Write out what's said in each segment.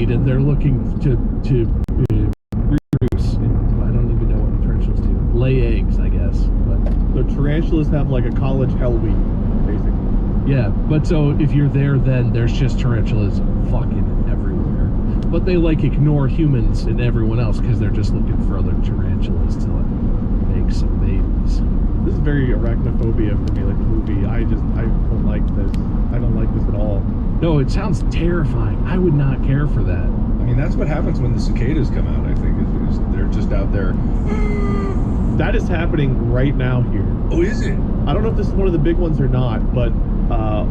cicada. They're looking to reproduce. I don't even know what tarantulas do. Lay eggs, I guess. But the tarantulas have like a college hell week, basically. yeah, but so if you're there, then there's just tarantulas fucking everywhere. But they like ignore humans and everyone else because they're just looking for other tarantulas to like make some babies. This is very arachnophobia for me, like the movie. I don't like this. I don't like this at all. No, it sounds terrifying. I would not care for that. I mean, that's what happens when the cicadas come out, I think, is they're just out there. That is happening right now here. Oh, is it? I don't know if this is one of the big ones or not, but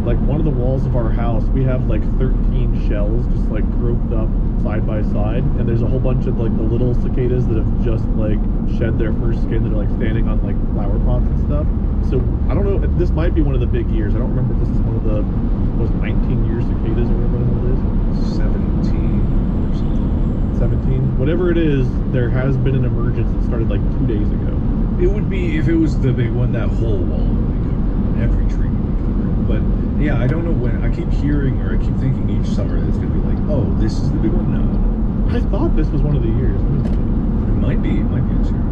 like one of the walls of our house, we have like 13 shells just like grouped up side by side, and there's a whole bunch of like the little cicadas that have just like shed their first skin that are like standing on like flower pots and stuff. So I don't know, this might be one of the big years. I don't remember if this is one of the 19-year cicadas or whatever it is. 17 or something. 17, whatever it is. There has been an emergence that started like 2 days ago. It would be, if it was the big one, that whole wall would be covered. Every tree would be covered. But yeah, I don't know when. I keep hearing, or I keep thinking each summer that it's going to be like, oh, this is the big one? No. I thought this was one of the years. It might be this year.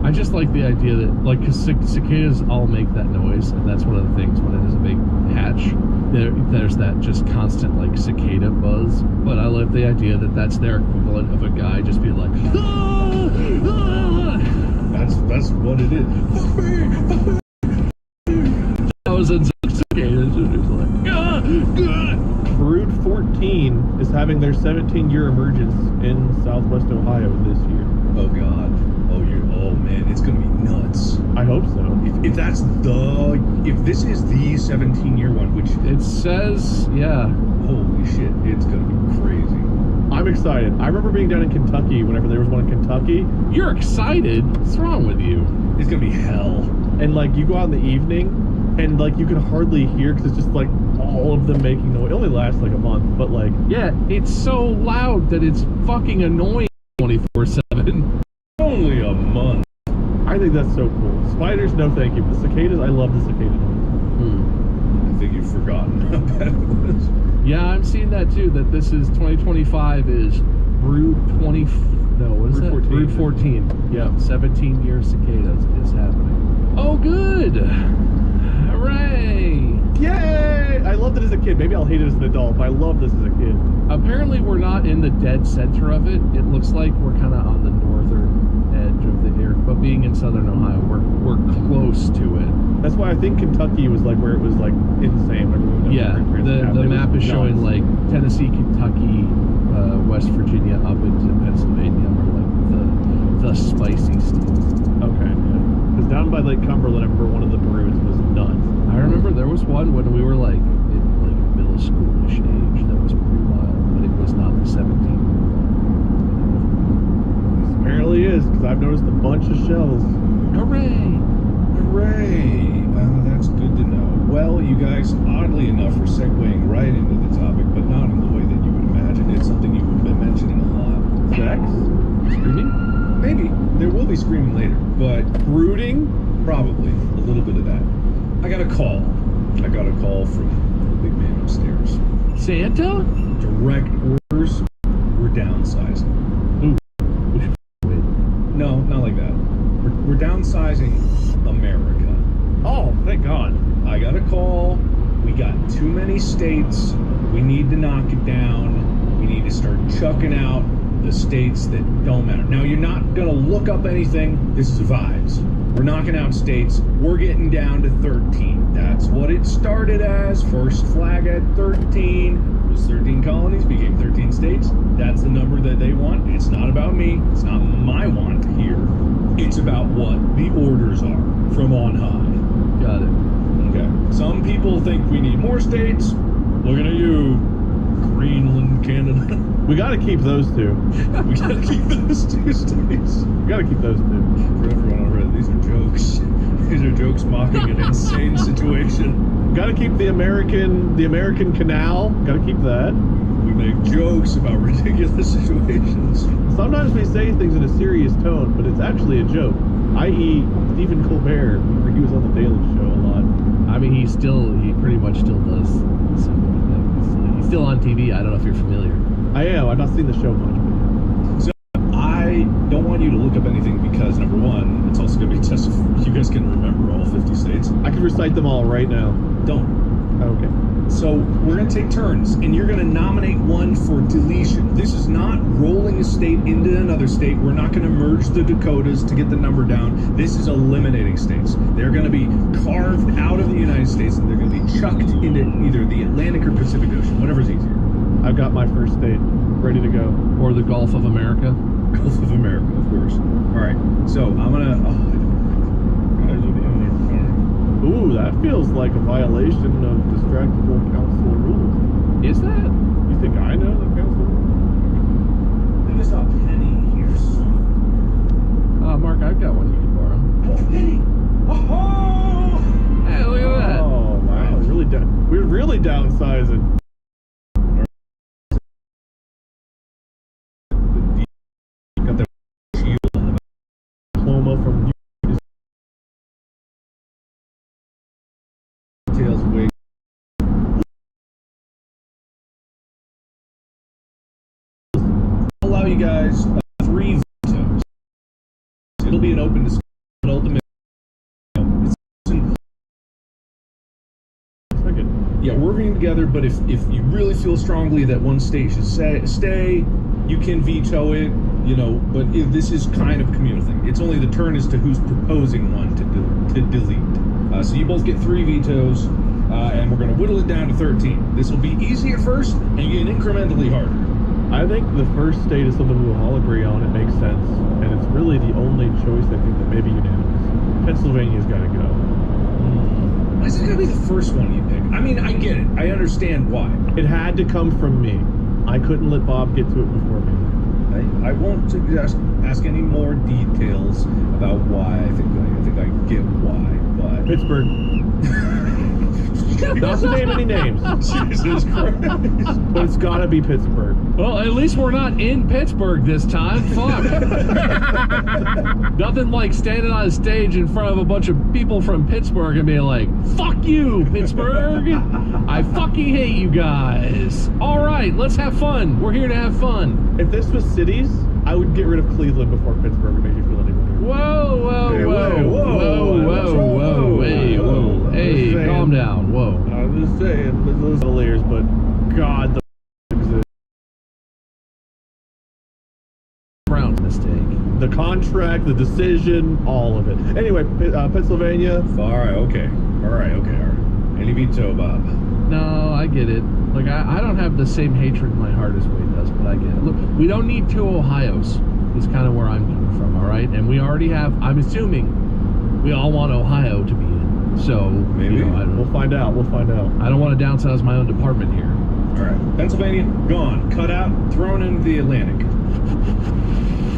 I just like the idea that, like, because cicadas all make that noise, and that's one of the things when it is a big hatch. There's that just constant, like, cicada buzz. But I love the idea that that's their equivalent of a guy just being like, ah, ah. That's what it is. Fuck me! Thousands of cicadas are just like, ah, ah. Brood 14 is having their 17-year emergence in Southwest Ohio this year. Oh God. Oh man, it's gonna be nuts. I hope so. If this is the 17-year one, which It says, yeah. holy shit, it's gonna be crazy. I'm excited. I remember being down in Kentucky whenever there was one in Kentucky, You're excited? What's wrong with you? It's gonna be hell. and like you go out in the evening, and like you can hardly hear because it's just like all of them making noise. It only lasts like a month, but like Yeah, it's so loud that it's fucking annoying 24/7. Only a month. I think that's so cool. Spiders, no thank you. But the cicadas, I love the cicada noise. I think you've forgotten how bad it was. Yeah, I'm seeing that too, that this is 2025 is Brood 20, no, what is Brood that? 14. Brood 14. Yep, 17-year cicadas is happening. Oh, good. Hooray. Yay! I loved it as a kid. Maybe I'll hate it as an adult, but I loved this as a kid. Apparently we're not in the dead center of it. It looks like we're kind of on the northern edge of the area, but being in southern Ohio, we're close to it. That's why I think Kentucky was like where it was like insane. Yeah, the map is showing like Tennessee, Kentucky, West Virginia up into Pennsylvania are like the spicy states. Okay, yeah. Because down by Lake Cumberland, I remember one of the broods was nuts. I remember there was one when we were like in like middle schoolish age that was pretty wild, but it was not the 17. Apparently is, because I've noticed a bunch of shells. Hooray! Hooray! That's good to know. Well, you guys, oddly enough, are segueing right into the topic, but not in the way that you would imagine. It's something you would have been mentioning a lot. Sex? Screaming? Maybe. There will be screaming later, but Brooding? probably a little bit of that. I got a call. I got a call from the big man upstairs. Santa? Direct orders, we're downsizing. Ooh. Wait. No, not like that. We're downsizing America. Oh, thank God. I got a call. We got too many states. We need to knock it down. We need to start chucking out the states that don't matter. Now, you're not going to look up anything. This is vibes. We're knocking out states. We're getting down to 13. That's what it started as. First flag at 13. It was 13 colonies, became 13 states. That's the number that they want. It's not about me. It's not my want here. It's about what the orders are from on high. Got it. Okay. Some people think we need more states. Looking at you, Greenland, Canada. We gotta keep those two. We gotta keep those two states. We gotta keep those two. For everyone on Reddit, these are jokes. These are jokes mocking an insane situation. Gotta keep the American Canal. Gotta keep that. We make jokes about ridiculous situations. Sometimes we say things in a serious tone, but it's actually a joke. I.e., Stephen Colbert, where he was on the Daily Show a lot. I mean, he pretty much still does similar things. He's still on TV. I don't know if you're familiar. I am. I've not seen the show much. So I don't want you to look up anything because, number one, it's also going to be a test if you guys can remember all 50 states. I can recite them all right now. Don't. Okay. So we're going to take turns, and you're going to nominate one for deletion. This is not rolling a state into another state. We're not going to merge the Dakotas to get the number down. This is eliminating states. They're going to be carved out of the United States, and they're going to be chucked into either the Atlantic or Pacific Ocean, whatever's easier. I've got my first state ready to go. Or the Gulf of America. Gulf of America, of course. All right, so I'm going to... Ooh, that feels like a violation of distractible council rules. Is that? You think I know the council rules? I just saw Penny here, son. Mark, I've got one you can borrow. Oh, Penny! Oh! Hey, look at that. Oh, wow. We're really downsizing. Got the shield on the Diploma from tails wig. Allow you guys 3 vetoes. It'll be an open discussion, but ultimately, yeah, we're working together. But if you really feel strongly that one state should stay, you can veto it. But this is kind of a communal thing. It's only the turn as to who's proposing one to delete. So you both get 3 vetoes, and we're going to whittle it down to 13. This will be easy at first, and get incrementally harder. I think the first state is something we'll all agree on. It makes sense, and it's really the only choice I think that may be unanimous. Pennsylvania's got to go. Why is it going to be the first one you pick? I mean, I get it. I understand why. It had to come from me. I couldn't let Bob get to it before me. I won't ask any more details about why. I think I get why, but Pittsburgh. Not to name any names, Jesus Christ. but it's got to be Pittsburgh. Well, at least we're not in Pittsburgh this time. Fuck. Nothing like standing on a stage in front of a bunch of people from Pittsburgh and being like, fuck you, Pittsburgh. I fucking hate you guys. All right, let's have fun. We're here to have fun. If this was cities, I would get rid of Cleveland before Pittsburgh to make you feel any better. Whoa, whoa, Hey, whoa, whoa, whoa, whoa, whoa, hey, whoa, hey, saying. calm down, whoa. I'm just saying, those are layers, but God, the exist. Brown's mistake. The contract, the decision, all of it. Anyway, Pennsylvania. All right, okay. All right. Any veto, Bob? No, I get it. Like, I don't have the same hatred in my heart as Wade does, but I get it. Look, we don't need 2 Ohios. Is kind of where I'm coming from, all right? And we already have, I'm assuming, we all want Ohio to be in. So, Maybe. I don't know. We'll find out. I don't want to downsize my own department here. All right. Pennsylvania, gone. Cut out, thrown into the Atlantic.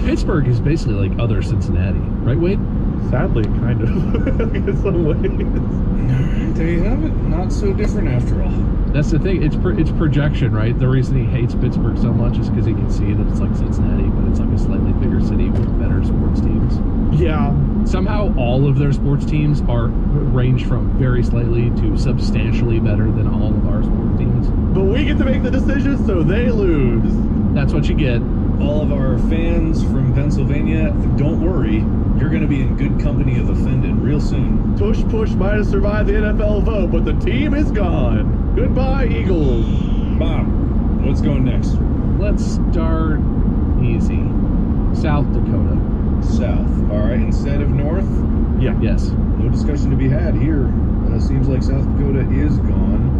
Pittsburgh is basically like other Cincinnati, right, Wade? Sadly, kind of, in some ways. There you have it. Not so different after all. That's the thing. It's projection, right? The reason he hates Pittsburgh so much is because he can see that it's like Cincinnati, but it's like a slightly bigger city with better sports teams. Yeah. Somehow, all of their sports teams range from very slightly to substantially better than all of our sports teams. But we get to make the decision, so they lose. That's what you get. All of our fans from Pennsylvania, don't worry. You're going to be in good company of offended real soon. Tush Push might have survived the NFL vote, but the team is gone. Goodbye, Eagles. Bob, what's going next? Let's start easy. South Dakota. South. All right, instead of north? Yeah. Yes. No discussion to be had here. Seems like South Dakota is gone.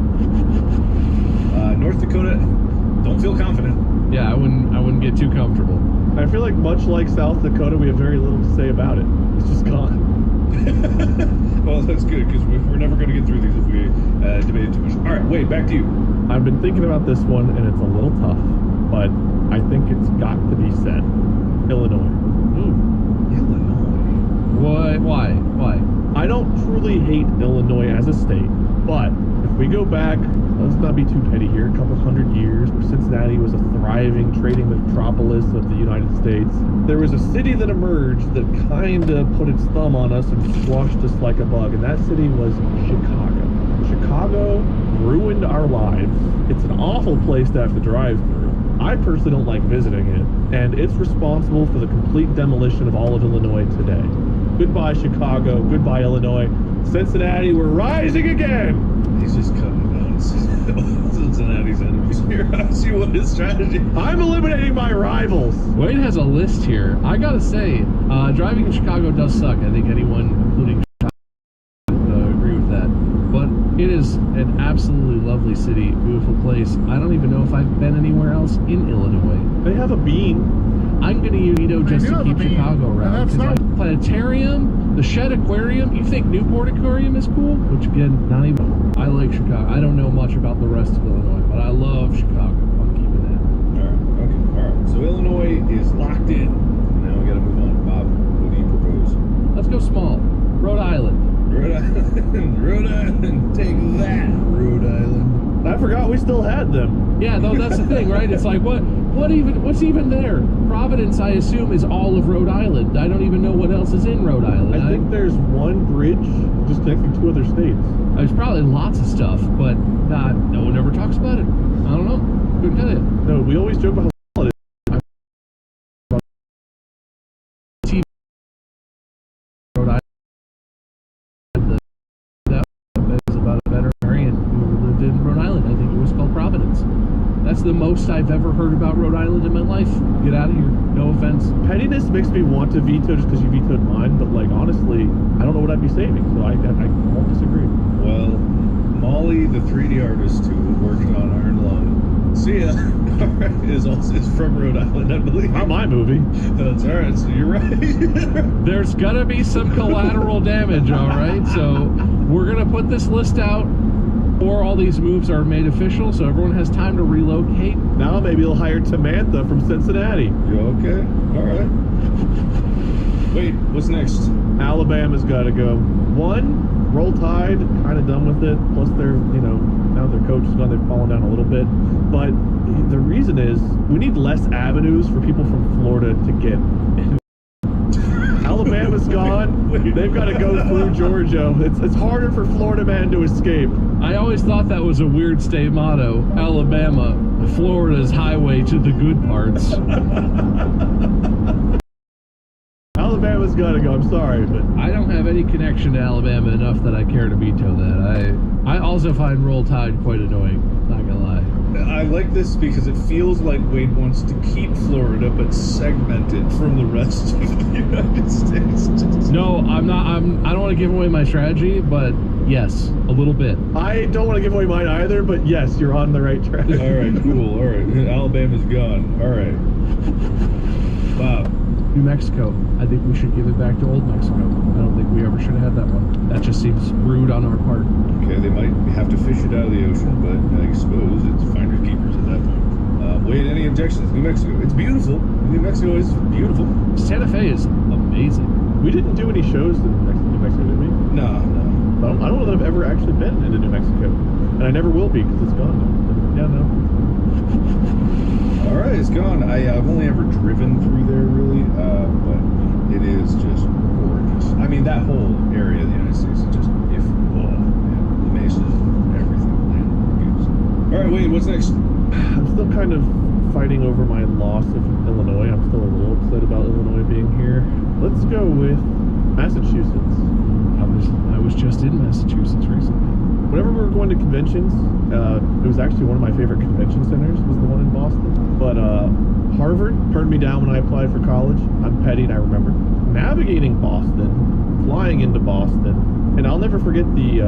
North Dakota, don't feel confident. Yeah, I wouldn't get too comfortable. I feel like much like South Dakota, we have very little to say about it. It's just gone. Well, that's good, because we're never going to get through these if we debate it too much. All right, Wade, back to you. I've been thinking about this one, and it's a little tough, but I think it's got to be said. Illinois. Illinois. Why? I don't truly hate Illinois as a state, but if we go back, let's not be too petty here, a couple hundred years, where Cincinnati was a thriving trading metropolis of the United States, there was a city that emerged that kind of put its thumb on us and squashed us like a bug, and that city was Chicago. Chicago ruined our lives. It's an awful place to have to drive through, I personally don't like visiting it, and it's responsible for the complete demolition of all of Illinois today. Goodbye, Chicago. Goodbye, Illinois. Cincinnati, we're rising again. He's just cutting down Cincinnati's enemies here. I see what his strategy. I'm eliminating my rivals. Wade has a list here. I gotta say, driving in Chicago does suck. I think anyone, including Chicago, would agree with that. But it is an absolutely lovely city, beautiful place. I don't even know if I've been anywhere else in Illinois. They have a bean. I'm gonna use Vito just do to have a keep bean, Chicago and around. that's 'Cause, not- like, planetarium, the Shed Aquarium. You think Newport Aquarium is cool? Which again, not even. I like Chicago. I don't know much about the rest of Illinois, but I love Chicago. I'm keeping that. Alright, okay, alright. So Illinois is locked in. Now we gotta move on. Bob, what do you propose? Let's go small. Rhode Island. Rhode Island. Rhode Island. Take that, Rhode Island. I forgot we still had them. Yeah, though that's the thing, right? It's like what's even there? Providence, I assume, is all of Rhode Island. I don't even know what else is in Rhode Island. I think there's one bridge just connecting two other states. There's probably lots of stuff, but no one ever talks about it. I don't know. Couldn't tell you. No, we always joke about how small it is. TV Rhode Island. That was about a veterinarian who lived in Rhode Island. I think it was called Providence. That's the most I've ever heard about Rhode Island in my life. Get out of here. No offense. Pettiness makes me want to veto just because you vetoed mine, but like honestly, I don't know what I'd be saving, so I won't disagree. Well, Molly, the 3D artist who was working on Iron Lung, see ya. Alright, is from Rhode Island, I believe. Not my movie. That's alright, so you're right. There's gonna be some collateral damage, all right? So we're gonna put this list out before all these moves are made official, so everyone has time to relocate. Now maybe they'll hire Tamantha from Cincinnati. You okay? Alright. Wait, what's next? Alabama's got to go. One, Roll Tide, kind of done with it. Plus they're, now their coach is gone, they've fallen down a little bit. But the reason is we need less avenues for people from Florida to get. Alabama's gone. They've got to go through Georgia. It's harder for Florida man to escape. I always thought that was a weird state motto. Alabama, Florida's highway to the good parts. Alabama's got to go. I'm sorry, but I don't have any connection to Alabama enough that I care to veto that. I also find Roll Tide quite annoying, not gonna lie. I like this because it feels like Wade wants to keep Florida but segment it from the rest of the United States. No, I don't want to give away my strategy, but yes, a little bit. I don't want to give away mine either, but yes, you're on the right track. Alright, cool. Alright. Alabama's gone. Alright. Bob. New Mexico. I think we should give it back to Old Mexico. I don't think we ever should have had that one. That just seems rude on our part. Okay, they might have to fish it out of the ocean, but I suppose it's finders keepers at that point. Wade, any objections? New Mexico. It's beautiful. New Mexico is beautiful. Santa Fe is amazing. We didn't do any shows in New Mexico, did we? No. I don't know that I've ever actually been into New Mexico. And I never will be because it's gone now. But, yeah, no. Alright, it's gone. I've only ever driven through there, really, but it is just gorgeous. I mean, that whole area of the United States is just, the mesas, everything, man. Alright, Wade, what's next? I'm still kind of fighting over my loss of Illinois. I'm still a little upset about Illinois being here. Let's go with Massachusetts. I was just in Massachusetts recently. Whenever we were going to conventions, it was actually one of my favorite convention centers was the one in Boston. But Harvard turned me down when I applied for college. I'm petty and I remember. Navigating Boston, flying into Boston, and I'll never forget the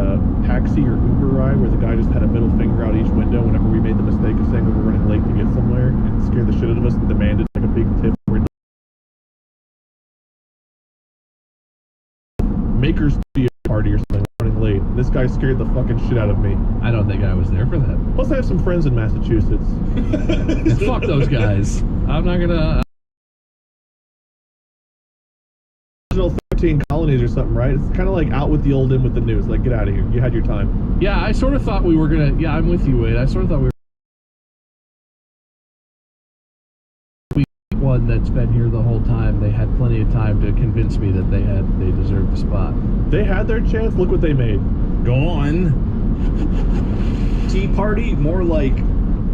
taxi or Uber ride where the guy just had a middle finger out each window whenever we made the mistake of saying we were running late to get somewhere and scared the shit out of us and demanded like a big tip. Maker's party or something, running late. This guy scared the fucking shit out of me. I don't think I was there for that. Plus I have some friends in Massachusetts. Fuck those guys. I'm not gonna... Original 13 colonies or something, right? It's kind of like out with the old, in with the news. Like, get out of here. You had your time. Yeah, I sort of thought we were gonna... Yeah, I'm with you, Wade. I sort of thought we were... One that's been here the whole time. They had plenty of time to convince me that they deserved the spot. They had their chance. Look what they made. Gone. Tea Party, more like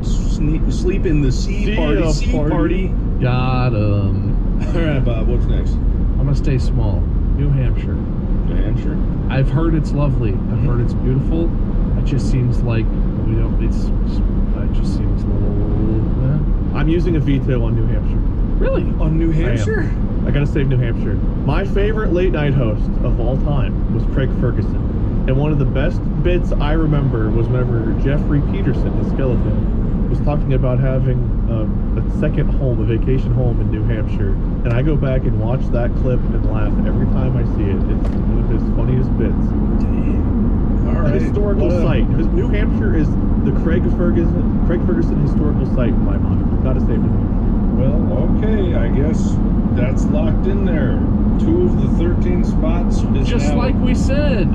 sleep in the sea party. Sea party. Got 'em. All right, Bob. What's next? I'm gonna stay small. New Hampshire. New Hampshire. I've heard it's lovely. I've heard it's beautiful. It just seems like we don't. It just seems a little. I'm using a veto on New Hampshire. Really? On New Hampshire. I gotta save New Hampshire. My favorite late night host of all time was Craig Ferguson. And one of the best bits I remember was whenever Jeffrey Peterson, his skeleton, was talking about having a second home, a vacation home in New Hampshire. And I go back and watch that clip and laugh every time I see it. It's one of his funniest bits. Damn. All right. A historical site. New Hampshire is the Craig Ferguson historical site in my mind. Gotta save New Hampshire. Well, okay. I guess that's locked in there. 2 of the 13 spots is Just now... like we said.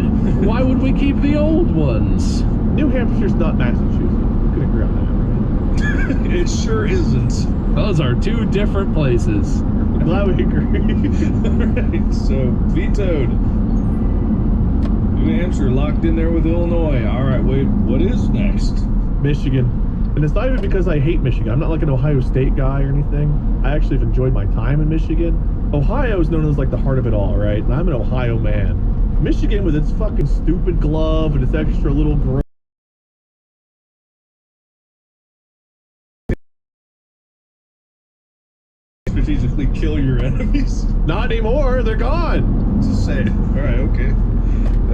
Why would we keep the old ones? New Hampshire's not Massachusetts. We can agree on that, right? It sure isn't. Those are 2 different places. I'm glad we agree. Alright, so vetoed. New Hampshire locked in there with Illinois. Alright, wait, what is next? Michigan. And it's not even because I hate Michigan. I'm not like an Ohio State guy or anything. I actually have enjoyed my time in Michigan. Ohio is known as like the heart of it all, right? And I'm an Ohio man. Michigan with its fucking stupid glove and its extra little gross. Strategically kill your enemies? Not anymore. They're gone. Just say it. Alright, okay.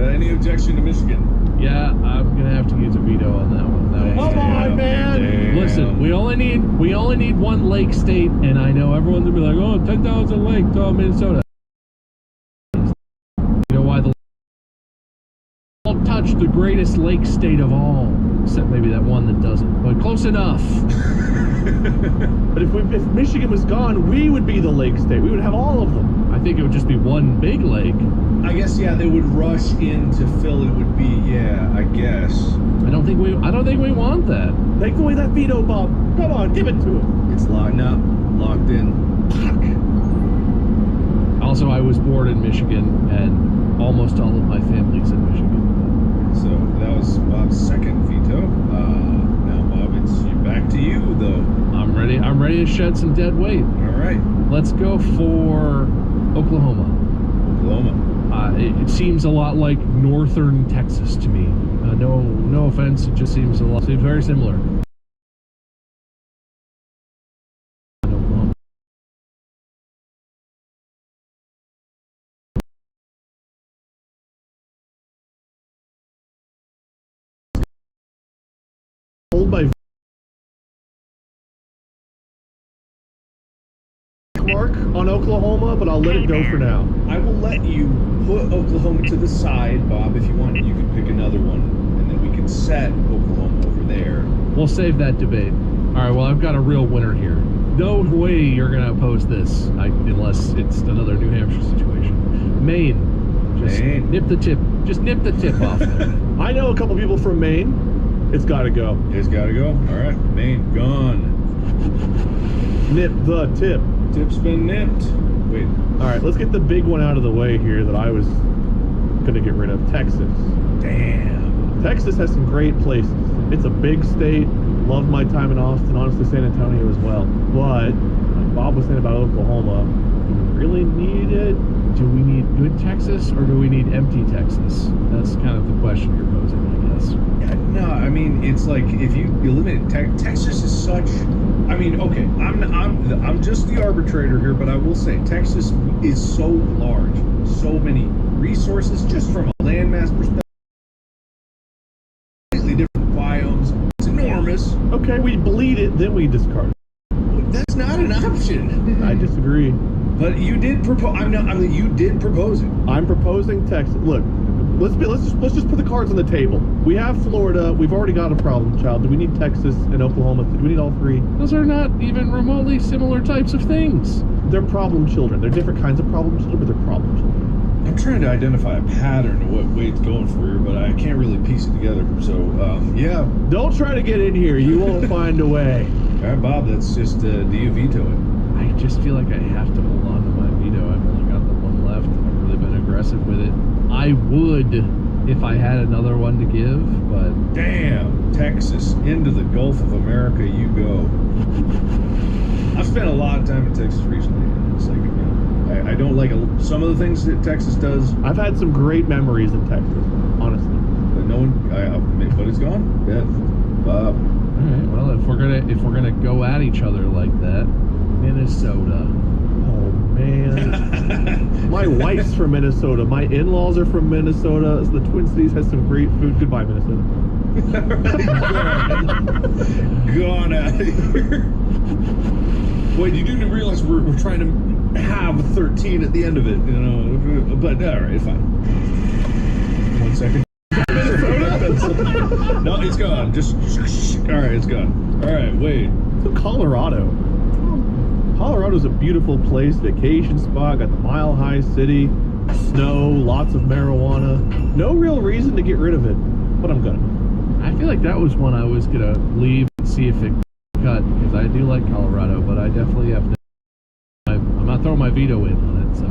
Any objection to Michigan? Yeah, I'm gonna have to use a veto on that one. Come on, man. Damn. Listen, we only need one lake state, and I know everyone's gonna be like, oh, 10,000 lakes, oh, Minnesota. You know why the all touch the greatest lake state of all, except maybe that one that doesn't, but close enough. But if Michigan was gone, we would be the lake state. We would have all of them. I think it would just be one big lake. I guess, yeah, they would rush in to fill it would be, yeah, I guess. I don't think we want that. Take away that veto, Bob. Come on, give it to him. It's locked up, locked in. Fuck. Also, I was born in Michigan, and almost all of my family's in Michigan. So that was Bob's second veto. Now, Bob, it's back to you, though. I'm ready to shed some dead weight. All right. Let's go for Oklahoma. Oklahoma. It seems a lot like northern Texas to me. No offense, it just seems very similar. Hold my mark on Oklahoma, but I'll let it go for now. I will let you put Oklahoma to the side, Bob. If you want, you can pick another one, and then we can set Oklahoma over there. We'll save that debate. All right, well, I've got a real winner here. No way you're going to oppose this, unless it's another New Hampshire situation. Maine. Just Maine. nip the tip. Just nip the tip off. I know a couple people from Maine. It's got to go. It's got to go. All right, Maine gone. Nip the tip. Tip's been nipped. Wait. All right, let's get the big one out of the way here that I was going to get rid of. Texas. Damn. Texas has some great places. It's a big state. Love my time in Austin, honestly San Antonio as well. But like Bob was saying about Oklahoma, we really need it. Do we need good Texas or do we need empty Texas? That's kind of the question you're posing, I guess. Yeah, no, I mean it's like if you eliminate Texas is such. I mean, okay, I'm just the arbitrator here, but I will say Texas is so large, so many resources just from a landmass perspective. Completely different biomes. It's enormous. Okay, we bleed it, then we discard it. That's not an option. I disagree. But you did propose. You did propose it. I'm proposing Texas. Look, let's just put the cards on the table. We have Florida. We've already got a problem child. Do we need Texas and Oklahoma? Do we need all three? Those are not even remotely similar types of things. They're problem children. They're different kinds of problem children, but they're problem children. I'm trying to identify a pattern of what Wade's going for here, but I can't really piece it together. So, yeah. Don't try to get in here. You won't find a way. All right, Bob, that's just, do you veto it? I just feel like I have to hold on to my veto. I've only got the one left. I've really been aggressive with it. I would if I had another one to give, but Damn, Texas, into the Gulf of America you go. I've spent a lot of time in Texas recently. And it's like, I don't like some of the things that Texas does, I've had some great memories in Texas, honestly. but no one. But it's gone. Yeah. all right. Well, if we're gonna go at each other like that, Minnesota. Oh man. My wife's from Minnesota. My in-laws are from Minnesota. The Twin Cities has some great food. Goodbye, Minnesota. Gone out of here. Wait, you do realize we're trying to have 13 at the end of it, you know? But all right, fine. 1 second. No, it's gone. Just all right, it's gone. All right, wait. So Colorado. Colorado's a beautiful place, vacation spot, got the Mile High City, snow, lots of marijuana. No real reason to get rid of it, but I'm gonna. I feel like that was one I was gonna leave and see if it cut, because I do like Colorado, but I definitely have to. I'm not throwing my veto in on it, so.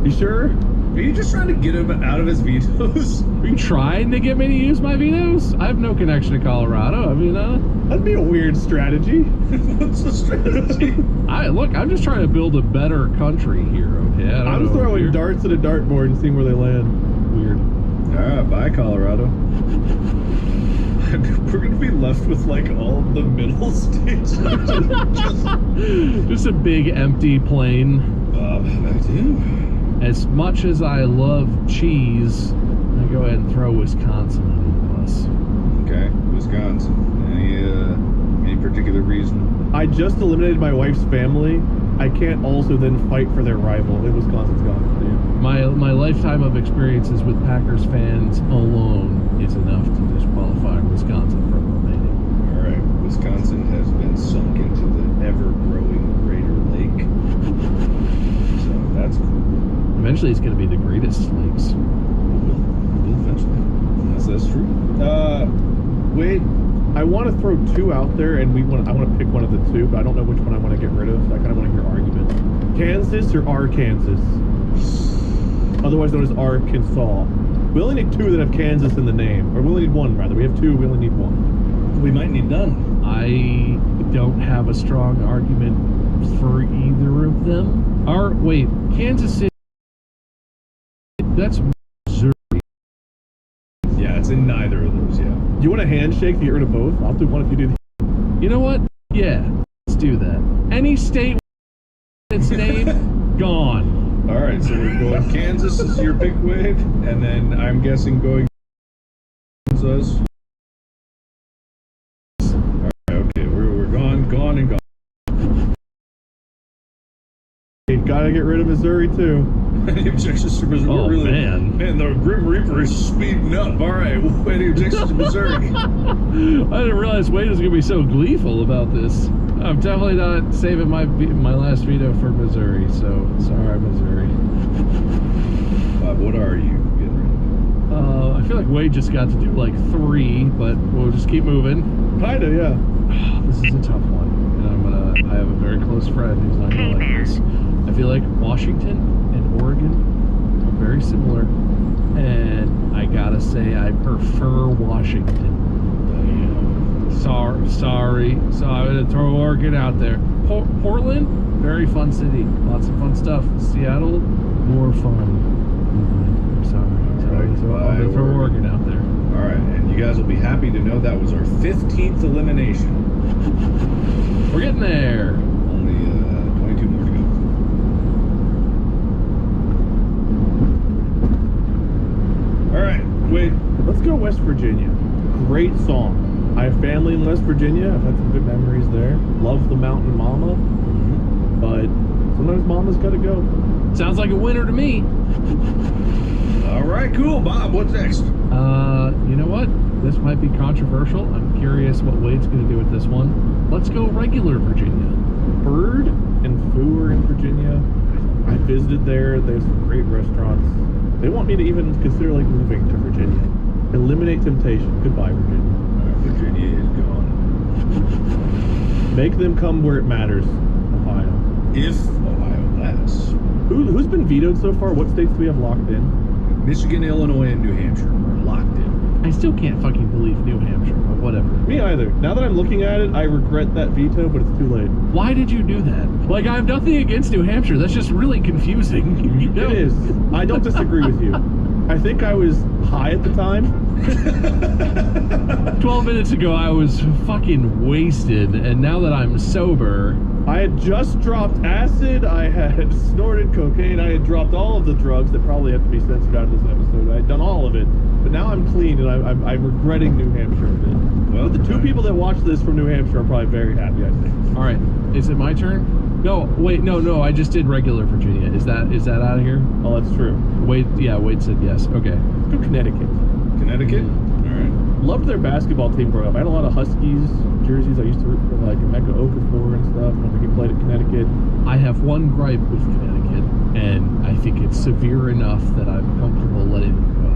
You sure? Are you just trying to get him out of his vetoes? Are you trying to get me to use my vetoes? I have no connection to Colorado. I mean, That'd be a weird strategy. What's the strategy? I'm just trying to build a better country here, okay? I'm throwing darts at a dartboard and seeing where they land. Weird. All right, bye, Colorado. We're gonna be left with like all of the middle states. Just a big empty plain. I do. As much as I love cheese, I go ahead and throw Wisconsin under the bus. Okay, Wisconsin. Any particular reason? I just eliminated my wife's family. I can't also then fight for their rival. Wisconsin's gone. My lifetime of experiences with Packers fans alone is enough to disqualify Wisconsin from remaining. All right, Wisconsin has been sunk into the ever-growing Crater Lake, so that's cool. Eventually, it's going to be the greatest lakes. Eventually, that's true. Wait. I want to throw two out there, and I want to pick one of the two, but I don't know which one I want to get rid of. So I kind of want to hear arguments. Kansas or Arkansas, otherwise known as Arkansas. We only need two that have Kansas in the name, or we only need one rather. We have two. We only need one. We might need none. I don't have a strong argument for either of them. Wait, Kansas City. That's Missouri. Yeah, it's in neither of those. Yeah. Do you want a handshake to get rid of both? I'll do one if you do. You know what? Yeah, let's do that. Any state with its name, gone. All right, so we're going Kansas is your pick, Wade, and then I'm guessing going Kansas. All right, okay, we're gone and gone. You gotta get rid of Missouri too. Any objections to Missouri? Oh, man, the Grim Reaper is speeding up. All right, any objections to Missouri? I didn't realize Wade was going to be so gleeful about this. I'm definitely not saving my last veto for Missouri, so sorry, Missouri. Bob, what are you getting rid of? I feel like Wade just got to do like 3, but we'll just keep moving. Kinda, yeah. This is a tough one, and I have a very close friend who's not going to like this. I feel like Washington and Oregon are very similar, and I gotta say I prefer Washington. Sorry, so I'm gonna throw Oregon out there. Portland, very fun city, lots of fun stuff. Seattle, more fun. I'm sorry, so I'm gonna throw Oregon out there. All right, and you guys will be happy to know that was our 15th elimination. We're getting there. Only 22 more to go. All right, wait. Let's go West Virginia. Great song. I have family in West Virginia. I've had some good memories there. Love the Mountain Mama. But sometimes Mama's got to go. Sounds like a winner to me. All right, cool. Bob, what's next? You know what? This might be controversial. I'm curious what Wade's going to do with this one. Let's go regular Virginia. Bird and Foo are in Virginia. I visited there. There's some great restaurants. They want me to even consider like moving to Virginia. Eliminate temptation. Goodbye, Virginia. Virginia is gone. Make them come where it matters. Ohio. If Ohio lasts. Who's been vetoed so far? What states do we have locked in? Michigan, Illinois, and New Hampshire are locked in. I still can't fucking believe New Hampshire, but whatever. Me either. Now that I'm looking at it, I regret that veto, but it's too late. Why did you do that? Like, I have nothing against New Hampshire. That's just really confusing. You know? It is. I don't disagree with you. I think I was high at the time. 12 minutes ago, I was fucking wasted, and now that I'm sober... I had just dropped acid, I had snorted cocaine, I had dropped all of the drugs that probably have to be censored out of this episode. I had done all of it, but now I'm clean, and I'm regretting New Hampshire a bit. Well, the two people that watch this from New Hampshire are probably very happy, I think. All right, is it my turn? No, wait, no, I just did regular Virginia. Is that out of here? Oh, that's true. Wade said yes. Okay. Let's go Connecticut. Connecticut? All right. Loved their basketball team growing up. I had a lot of Huskies jerseys. I used to root for like Emeka Okafor and stuff when he played at Connecticut. I have one gripe with Connecticut, and I think it's severe enough that I'm comfortable letting it go.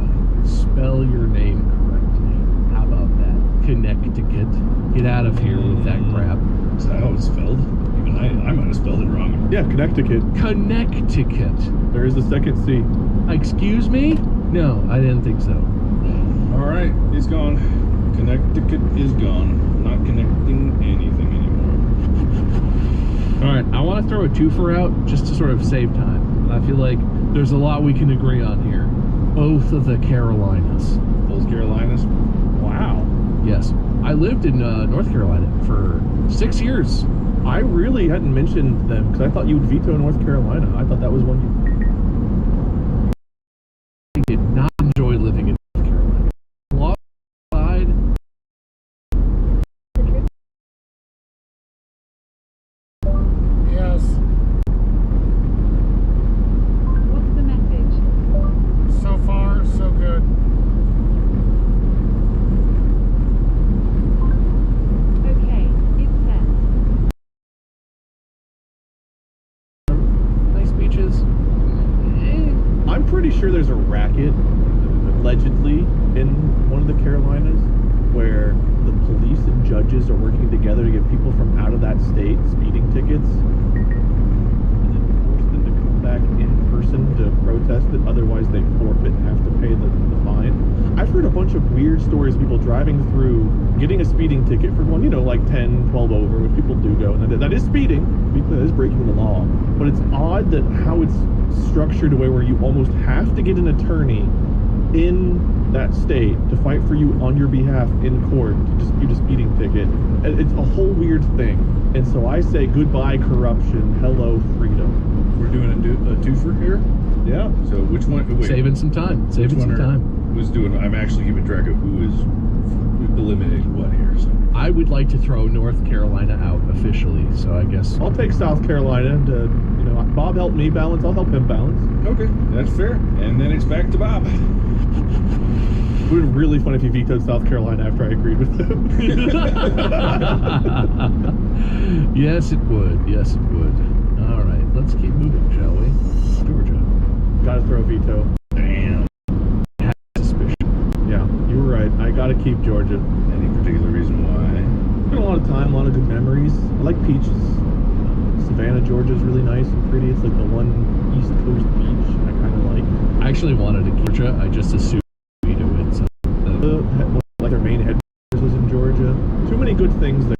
Spell your name correctly. How about that? Connecticut. Get out of here with that crap. Is that how it's spelled? Even I might have spelled it wrong. Yeah, Connecticut. Connecticut. There is a second C. Excuse me? No, I didn't think so. All right, it's gone. Connecticut is gone. Not connecting anything anymore. All right, I want to throw a twofer out just to sort of save time. I feel like there's a lot we can agree on here. Both of the Carolinas. Those Carolinas? Wow. Yes. I lived in North Carolina for 6 years. I really hadn't mentioned them because I thought you would veto North Carolina. I thought that was one you... I did not enjoy living in North Carolina. Long side. Yes. What's the message? So far, so good. Okay, it's sent. Nice beaches. I'm pretty sure there's a racket, allegedly, in one of the Carolinas where the police and judges are working together to give people from out of that state speeding tickets and then force them to come back in person to protest it, otherwise they forfeit and have to pay the fine. I've heard a bunch of weird stories of people driving through, getting a speeding ticket for one, you know, like 10, 12 over, which people do go, and that is speeding, that is breaking the law, but it's odd that how it's structured a way where you almost have to get an attorney in that state to fight for you on your behalf in court to dispute a speeding ticket. It's a whole weird thing. And so I say goodbye corruption, hello freedom. We're doing a twofer here? Yeah. So which one? Wait, Saving some time. Saving some time. Who's doing? I'm actually keeping track of who is eliminated what here. So. I would like to throw North Carolina out officially, so I guess... I'll take South Carolina to, you know, Bob helped me balance, I'll help him balance. Okay, that's fair. And then it's back to Bob. It would have been really fun if you vetoed South Carolina after I agreed with him. Yes, it would. Yes, it would. All right, let's keep moving, shall we? Georgia. Gotta throw a veto. Damn. Had suspicion. Yeah, you were right. I gotta keep Georgia. Any particular reason why? Spent a lot of time, a lot of good memories. I like peaches. Savannah, Georgia is really nice and pretty. It's like the one East Coast beach I kind of like. I actually wanted to keep Georgia. I just assumed we'd win. So, Like their main headquarters is in Georgia. Too many good things there.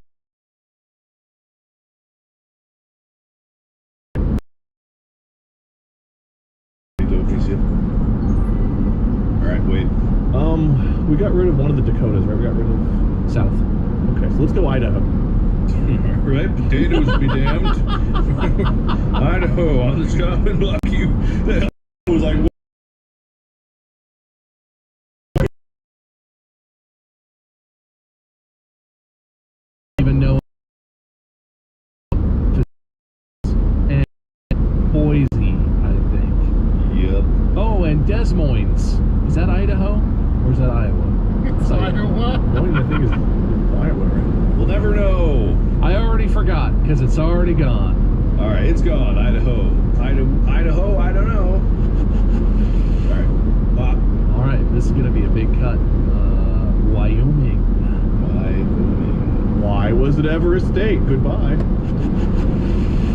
Alright, wait. We got rid of one of the Dakotas, right? We got rid of... South. Okay, so let's go Idaho. Alright, potatoes be damned. Idaho on the chopping block. You that was like, Even know. And Boise, I think. yep. Oh, and Des Moines. Is that Idaho or is that Iowa? It's Iowa. One I think is Iowa, right? We'll never know. I already forgot because it's already gone. Alright, it's gone. Idaho. Idaho, I don't know. Alright, Bob. All right, this is going to be a big cut. Wyoming. Why was it ever a state? Goodbye.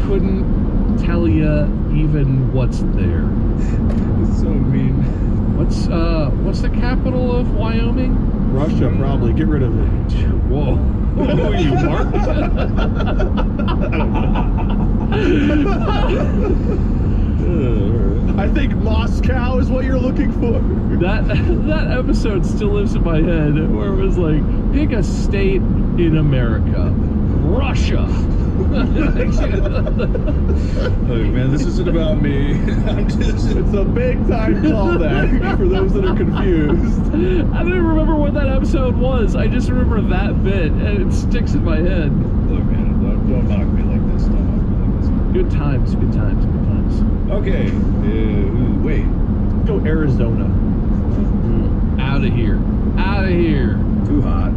Couldn't tell you even what's there. It's so mean. What? What's the capital of Wyoming? Russia, probably. Get rid of it. Whoa. Who are you, Mark? I think Moscow is what you're looking for. That episode still lives in my head, where it was like, pick a state in America. Russia. Look, man, this isn't about me. I'm just. It's a big time callback for those that are confused. I don't even remember what that episode was. I just remember that bit, and it sticks in my head. Look, man, don't knock me like this. Don't knock me like this. Good times, good times, good times. Okay, wait. Let's go Arizona. Out of here. Out of here. Too hot.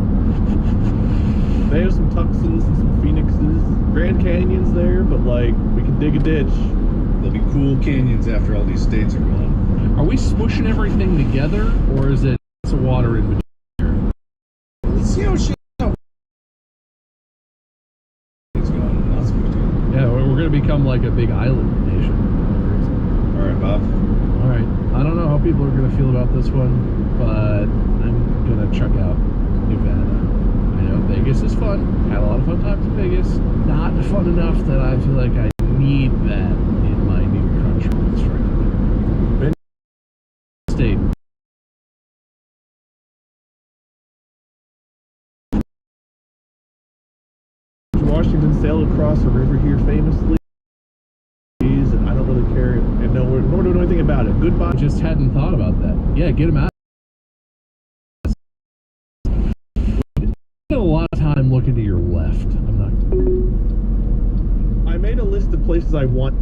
They have some Tucsons and some Phoenixes. Grand Canyon's there, but like, we can dig a ditch. There'll be cool canyons after all these states are gone. Are we smushing everything together, or is it some water in between here? Let's see how shit is going. Not supposed to. Yeah, we're going to become like a big island nation. All right, Bob. All right. I don't know how people are going to feel about this one, but I'm going to check out Nevada. I know Vegas is fun. Had a lot of fun times in Vegas. Not fun enough that I feel like I need that in my new country. Let's try it. State. Washington sailed across the river here famously. And I don't really care and nor do I know anything about it. Goodbye. I just hadn't thought about that. Yeah, get him out. A lot of time looking to your left. I'm not. I made a list of places I want.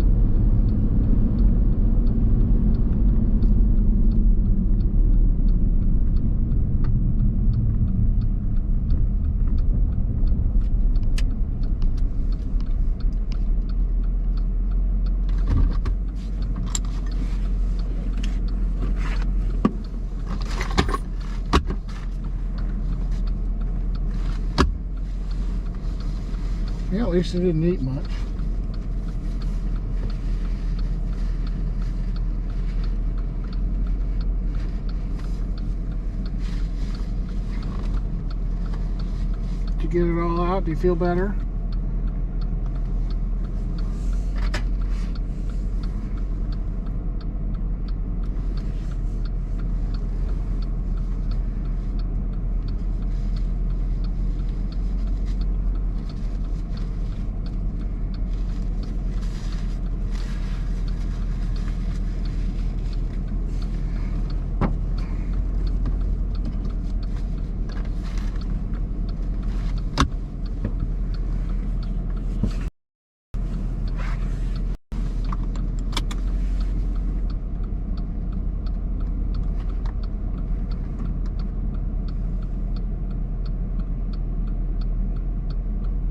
Yeah, at least I didn't eat much. Did you get it all out? Do you feel better?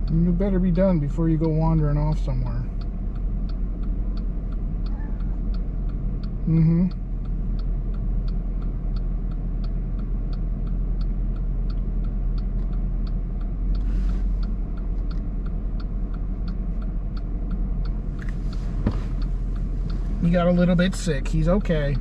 You better be done before you go wandering off somewhere. Mm-hmm. He got a little bit sick. He's okay.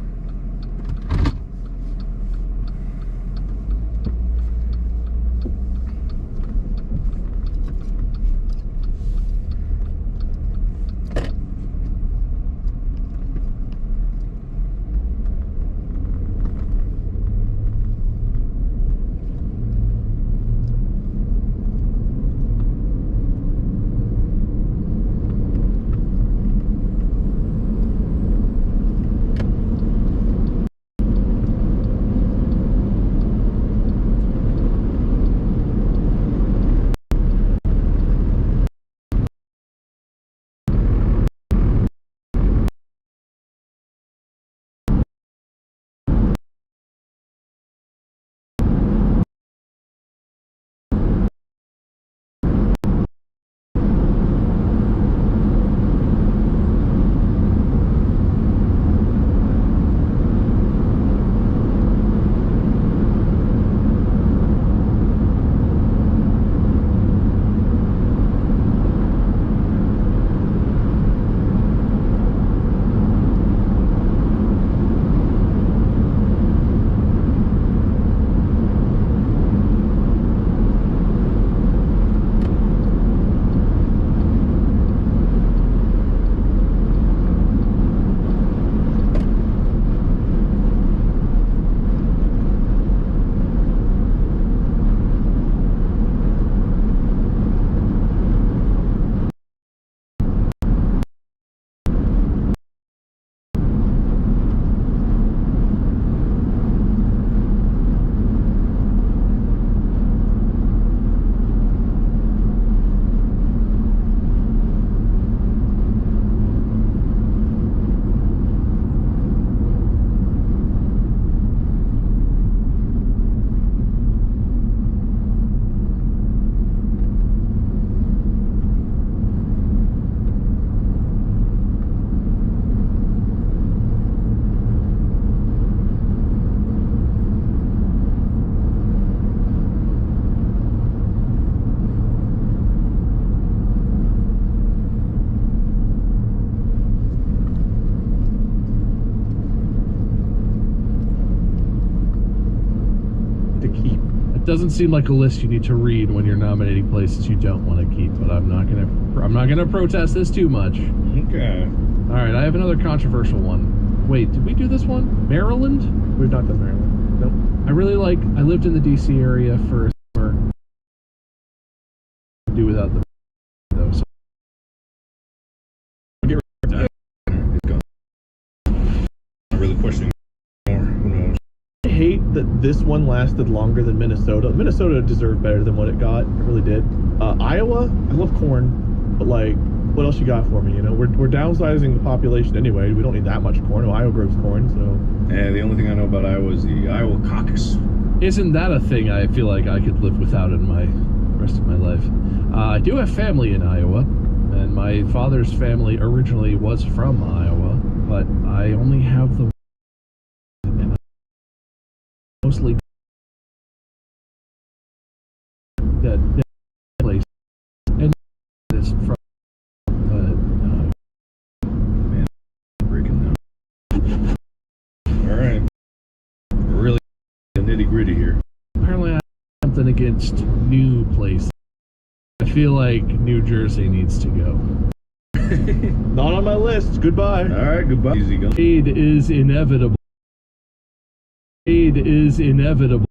doesn't seem like a list you need to read when you're nominating places you don't want to keep, but I'm not gonna protest this too much. Okay. All right, I have another controversial one. Wait, did we do this one? Maryland? We've not done Maryland. Nope. I lived in the DC area for a summer. Do without the though. So It's gone. I'm really pushing more. Who knows? I hate that this one lasted longer than Minnesota. Minnesota deserved better than what it got. It really did. Iowa, I love corn, but like, what else you got for me? You know, we're downsizing the population anyway. We don't need that much corn. Iowa grows corn, so. And the only thing I know about Iowa is the Iowa caucus. isn't that a thing I feel like I could live without in my rest of my life? I do have family in Iowa, and my father's family originally was from Iowa, but I only have the mostly that place, and it's from Man, breaking down. All right. We're really nitty gritty here. apparently I have something against new places. I feel like New Jersey needs to go. Not on my list. Goodbye. All right, goodbye. Easy going. Aid is inevitable. Aid is inevitable.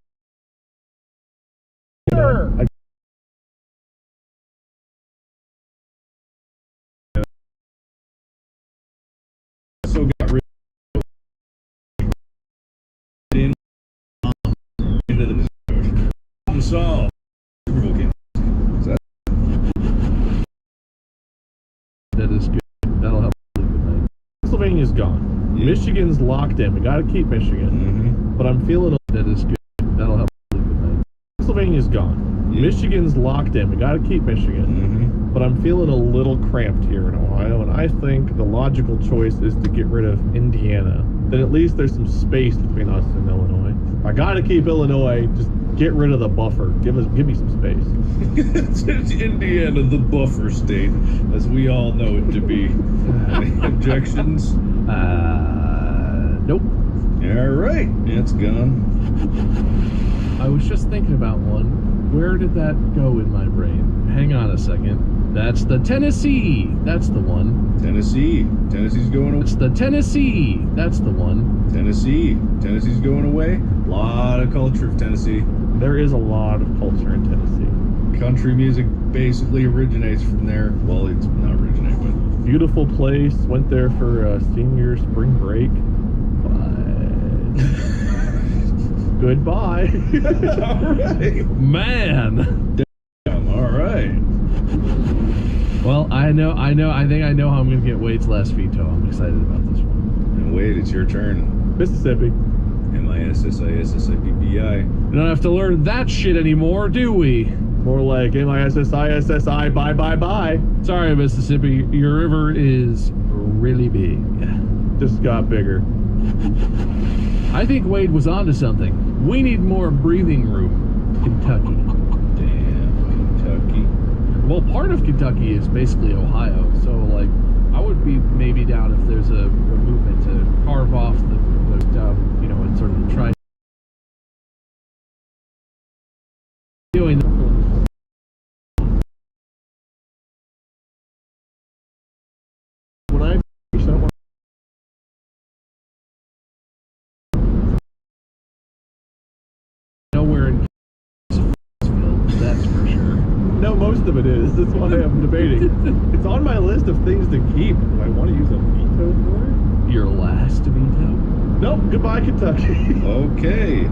Sure. So got rid in into the Pacific Ocean. Problem solved. Super Bowl game. That is good. That'll help sleep at night. Pennsylvania's gone. Yeah. Michigan's locked in. We got to keep Michigan. Mm-hmm. But I'm feeling. That is good. That'll help sleep at night. Pennsylvania's gone. Yeah. Michigan's locked in. We got to keep Michigan. Mm-hmm. But I'm feeling a little cramped here in Ohio, and I think the logical choice is to get rid of Indiana. Then at least there's some space between us and Illinois. If I got to keep Illinois, just get rid of the buffer. Give me some space. It's Indiana, the buffer state, as we all know it to be. Any objections? Nope. All right, it's gone. I was just thinking about one. Where did that go in my brain? Hang on a second. That's the Tennessee. That's the one. Tennessee. Tennessee's going away. It's the Tennessee. That's the one. Tennessee. Tennessee's going away. Lot of culture of Tennessee. There is a lot of culture in Tennessee. Country music basically originates from there. Well, it's not originate, but Beautiful place. Went there for senior spring break. But goodbye. all right. Man. All right. Well, I think I know how I'm going to get Wade's last veto. I'm excited about this one. And Wade, it's your turn. Mississippi. MISSISSIPPI. We don't have to learn that shit anymore, do we? More like MISSISSI. Bye bye bye. Sorry, Mississippi. Your river is really big. Just got bigger. I think Wade was onto something. We need more breathing room. Kentucky. Damn, Kentucky. Well, part of Kentucky is basically Ohio, so like I would be maybe down if there's a movement to carve off the you know, and sort of try doing. When I Nowhere in that's for sure. no, most of it is. That's why I'm debating. It's on my list of things to keep. Do I want to use a veto for it? Your last veto? Nope. Goodbye, Kentucky. Okay.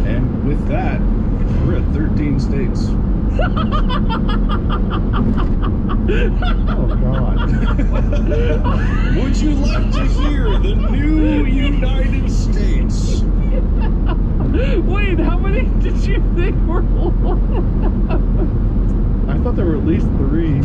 And with that, we're at 13 states. Oh God. Would you like to hear the new United States? Wait, how many did you think were I thought there were at least 3.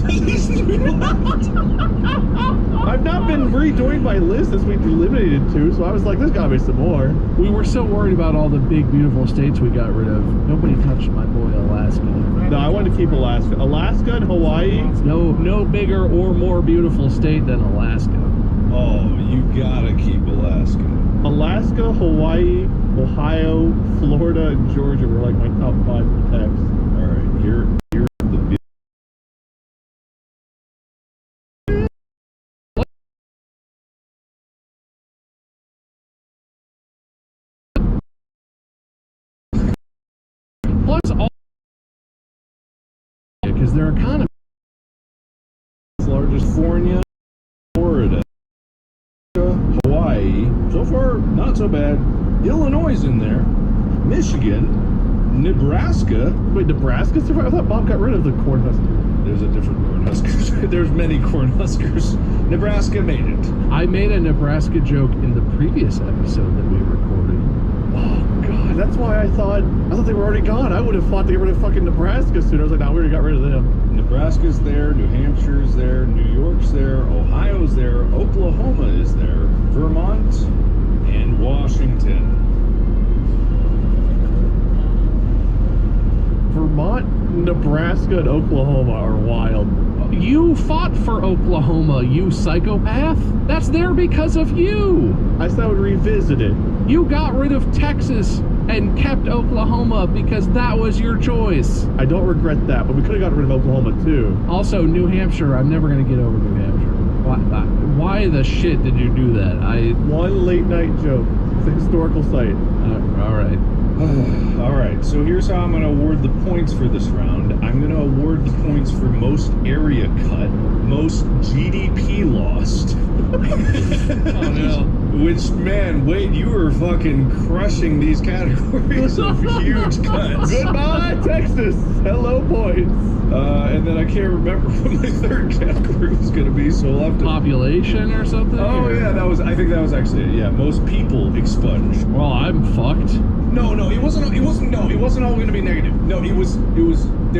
I've not been redoing my list since we eliminated 2, so I was like, there's gotta be some more. We were so worried about all the big, beautiful states we got rid of. Nobody touched my boy Alaska. No, I wanted to keep Alaska. Alaska and Hawaii. No bigger or more beautiful state than Alaska. Oh, you gotta keep Alaska. Alaska, Hawaii, Ohio, Florida, and Georgia were like my top 5 for text. All right, here's the big. Plus all because their economy. Largest California, Florida, Hawaii. So far, not so bad. Illinois is in there. Michigan, Nebraska. Wait, Nebraska survived? I thought Bob got rid of the Cornhuskers. There's a different Cornhuskers. There's many Cornhuskers. Nebraska made it. I made a Nebraska joke in the previous episode that we recorded. Oh god, that's why I thought they were already gone. I would have fought to get rid of fucking Nebraska soon. I was like, no, we already got rid of them. Nebraska's there, New Hampshire's there, New York's there, Ohio's there, Oklahoma is there, Vermont, and Washington. Vermont, Nebraska, and Oklahoma are wild. You fought for Oklahoma, you psychopath. That's there because of you. I said I would revisit it. You got rid of Texas and kept Oklahoma because that was your choice. I don't regret that, but we could have gotten rid of Oklahoma too. Also, New Hampshire, I'm never going to get over New Hampshire. Why the shit did you do that? One late night joke. It's a historical site. All right. All right, so here's how I'm going to award the points for this round. I'm going to award the points for most area cut, most GDP lost. Oh no. Which, man, Wade, you were fucking crushing these categories of huge cuts. Goodbye, Texas. Hello, points. And then I can't remember what my third category was going to be, so I'll have to... Population or something? Oh, or? yeah, I think that was actually it. Yeah, most people expunged. Well, I'm fucked. No, it wasn't all going to be negative. No, there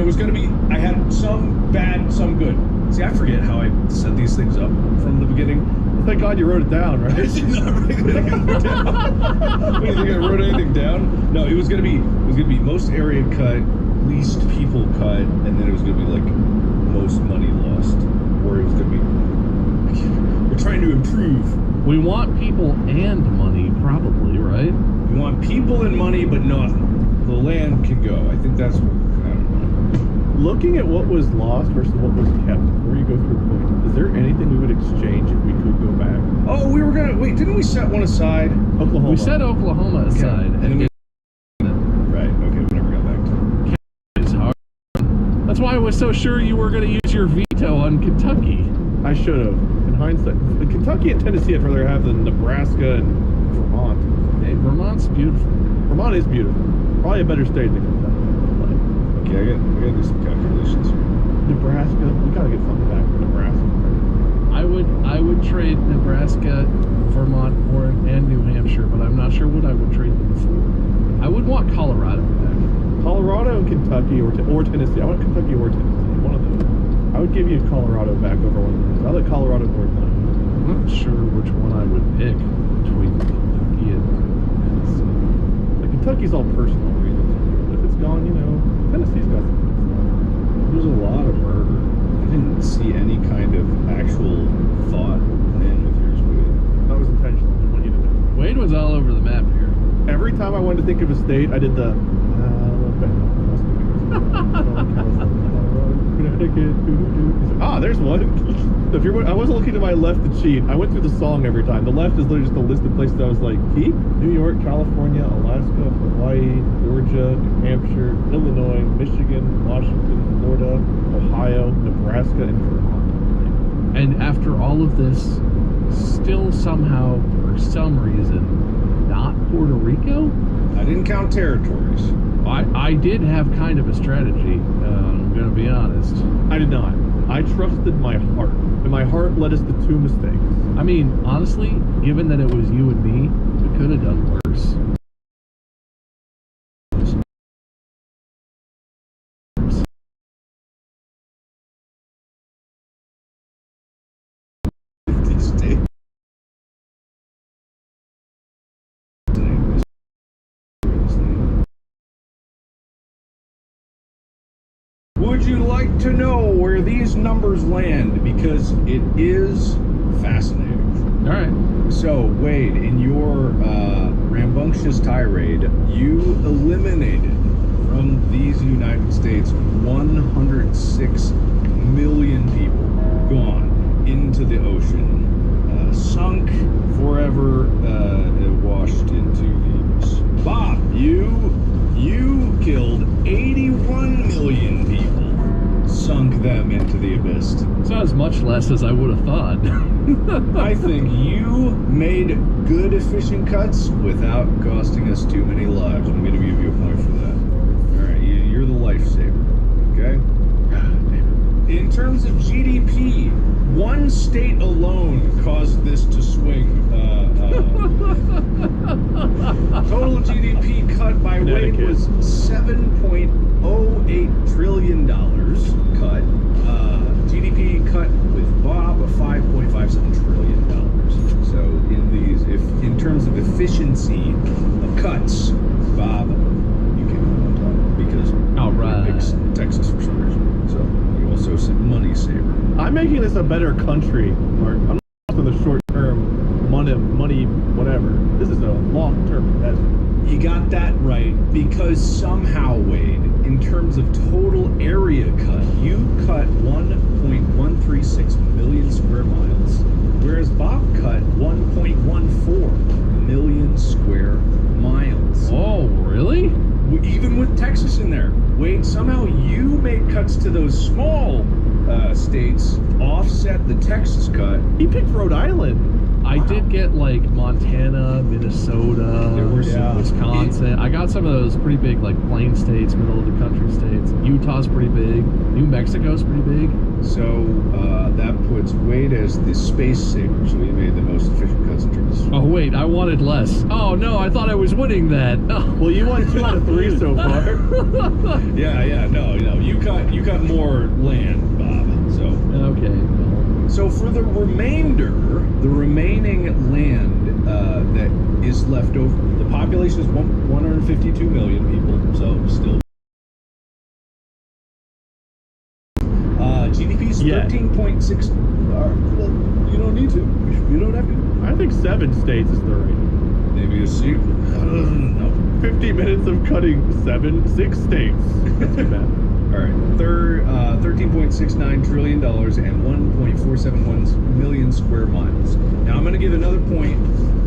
was going to be, I had some bad, some good. See, I forget how I set these things up from the beginning. Thank God you wrote it down, right? I did not write anything down. Wait, you think I wrote anything down? No, it was gonna be most area cut, least people cut, and then it was gonna be like most money lost. Or it was gonna be we're trying to improve. We want people and money, probably, right? We want people and money, but not the land can go. I think that's what I don't know. Looking at what was lost versus what was kept before you go through points, is there anything we would exchange if we could go back? Oh, we were going to, wait, didn't we set one aside? Oklahoma. We set Oklahoma aside. And then right, okay, we never got back to it. It's hard. That's why I was so sure you were going to use your veto on Kentucky. I should have. In hindsight. Kentucky and Tennessee I'd rather have than Nebraska and Vermont. Hey, Vermont's beautiful. Vermont is beautiful. Probably a better state than Kentucky. Okay, I gotta do some calculations here. Nebraska, we gotta get something back from Nebraska. I would trade Nebraska, Vermont, and New Hampshire, but I'm not sure what I would trade them for. I would want Colorado back. Colorado and Kentucky or Tennessee. I want Kentucky or Tennessee. One of those. I would give you Colorado back over one of those. I like Colorado more than that. I'm not sure which one I would pick between Kentucky and Tennessee. Like, Kentucky's all personal reasons. But if it's gone, Tennessee's got some good stuff. There's a lot of murder. I didn't see any kind of actual thought in with yours, Wade. That was intentional. I want you to know. Wade was all over the map here. Every time I wanted to think of a state, I did the Ah, there's one. If I wasn't looking to my left to cheat. I went through the song every time. The left is literally just a list of places I was like, keep New York, California, Alaska, Hawaii, Georgia, New Hampshire, Illinois, Michigan, Washington, Florida, Ohio, Nebraska, and Vermont. And after all of this, still somehow, for some reason, not Puerto Rico? I didn't count territories. I did have kind of a strategy, I'm going to be honest. I did not. I trusted my heart, and my heart led us to 2 mistakes. I mean, honestly, given that it was you and me, we could have done worse. Would you like to know where these numbers land? Because it is fascinating. All right. So, Wade, in your vicious tirade, you eliminated from these United States 106 million people gone into the ocean, sunk forever, washed into the Bob, you killed 81 million people, sunk them into the abyss. It's not as much less as I would have thought. I think you made good, efficient cuts without costing us too many lives. I'm going to give you a point for that. All right, you're the lifesaver. Okay. In terms of GDP, one state alone caused this to swing. Total GDP cut by Wade was $7.08 trillion cut. GDP cut with Bob of $5.57 trillion. So in terms of efficiency of cuts, Bob, you can because All right. you picked Texas for some reason. So you also said money saver. I'm making this a better country, Mark. I'm not in the short term money, whatever. This is a long term investment. You got that right, because somehow, Wade, in terms of total area cut, you cut 1.136 million square miles, whereas Bob cut 1.14 million square miles. Oh, really? Even with Texas in there, Wade, somehow you made cuts to those small states offset the Texas cut. He picked Rhode Island. I did get like Montana, Minnesota, There were some- Wisconsin. I got some of those pretty big like plain states, middle of the country states. Utah's pretty big. New Mexico's pretty big. So that puts Wade as the space saver, so he made the most efficient cuts in terms of... Oh wait, I wanted less. Oh no, I thought I was winning that. Oh. Well, you won 2 out of 3 so far. Yeah, no, you got more land, Bob. So Okay. so for the remaining land that is left over, the population is 152 million people, so still. GDP is Yeah. 13.6. Well, you don't need to. You don't have to. I think 7 states is the right. Maybe a secret. No. 50 minutes of cutting 6 states. That's too bad. All right, $13.69 trillion and 1.471 million square miles. Now I'm going to give another point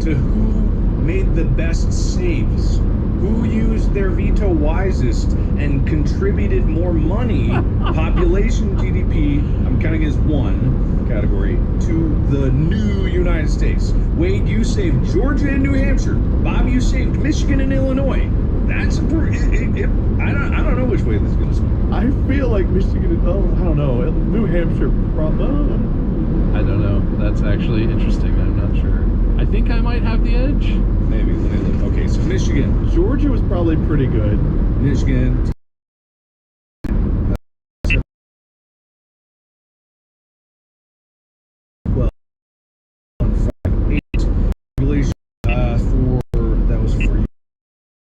to who made the best saves, who used their veto wisest and contributed more money, population, GDP, I'm counting as one category, to the new United States. Wade, you saved Georgia and New Hampshire. Bob, you saved Michigan and Illinois. That's I don't know which way this is going to swing. I feel like Michigan. Oh, I don't know. New Hampshire. I don't know. That's actually interesting. I'm not sure. I think I might have the edge. Maybe. Let me look. Okay, so Michigan. Georgia was probably pretty good. Michigan. That was for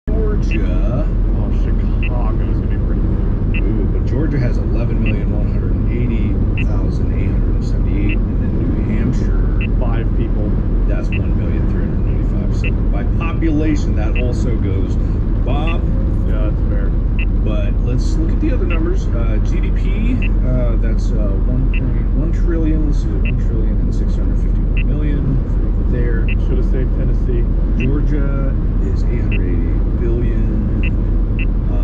Georgia. Oh, Chicago's gonna be pretty good. Ooh, but Georgia has 11,180,878, and then New Hampshire, 5 people. that's 1,395,000. So by population, that also goes Bob. Yeah, that's fair. But let's look at the other numbers. GDP, that's 1.1 trillion. Let's do 1,651 million over there. Should have saved Tennessee. Georgia is 888 billion.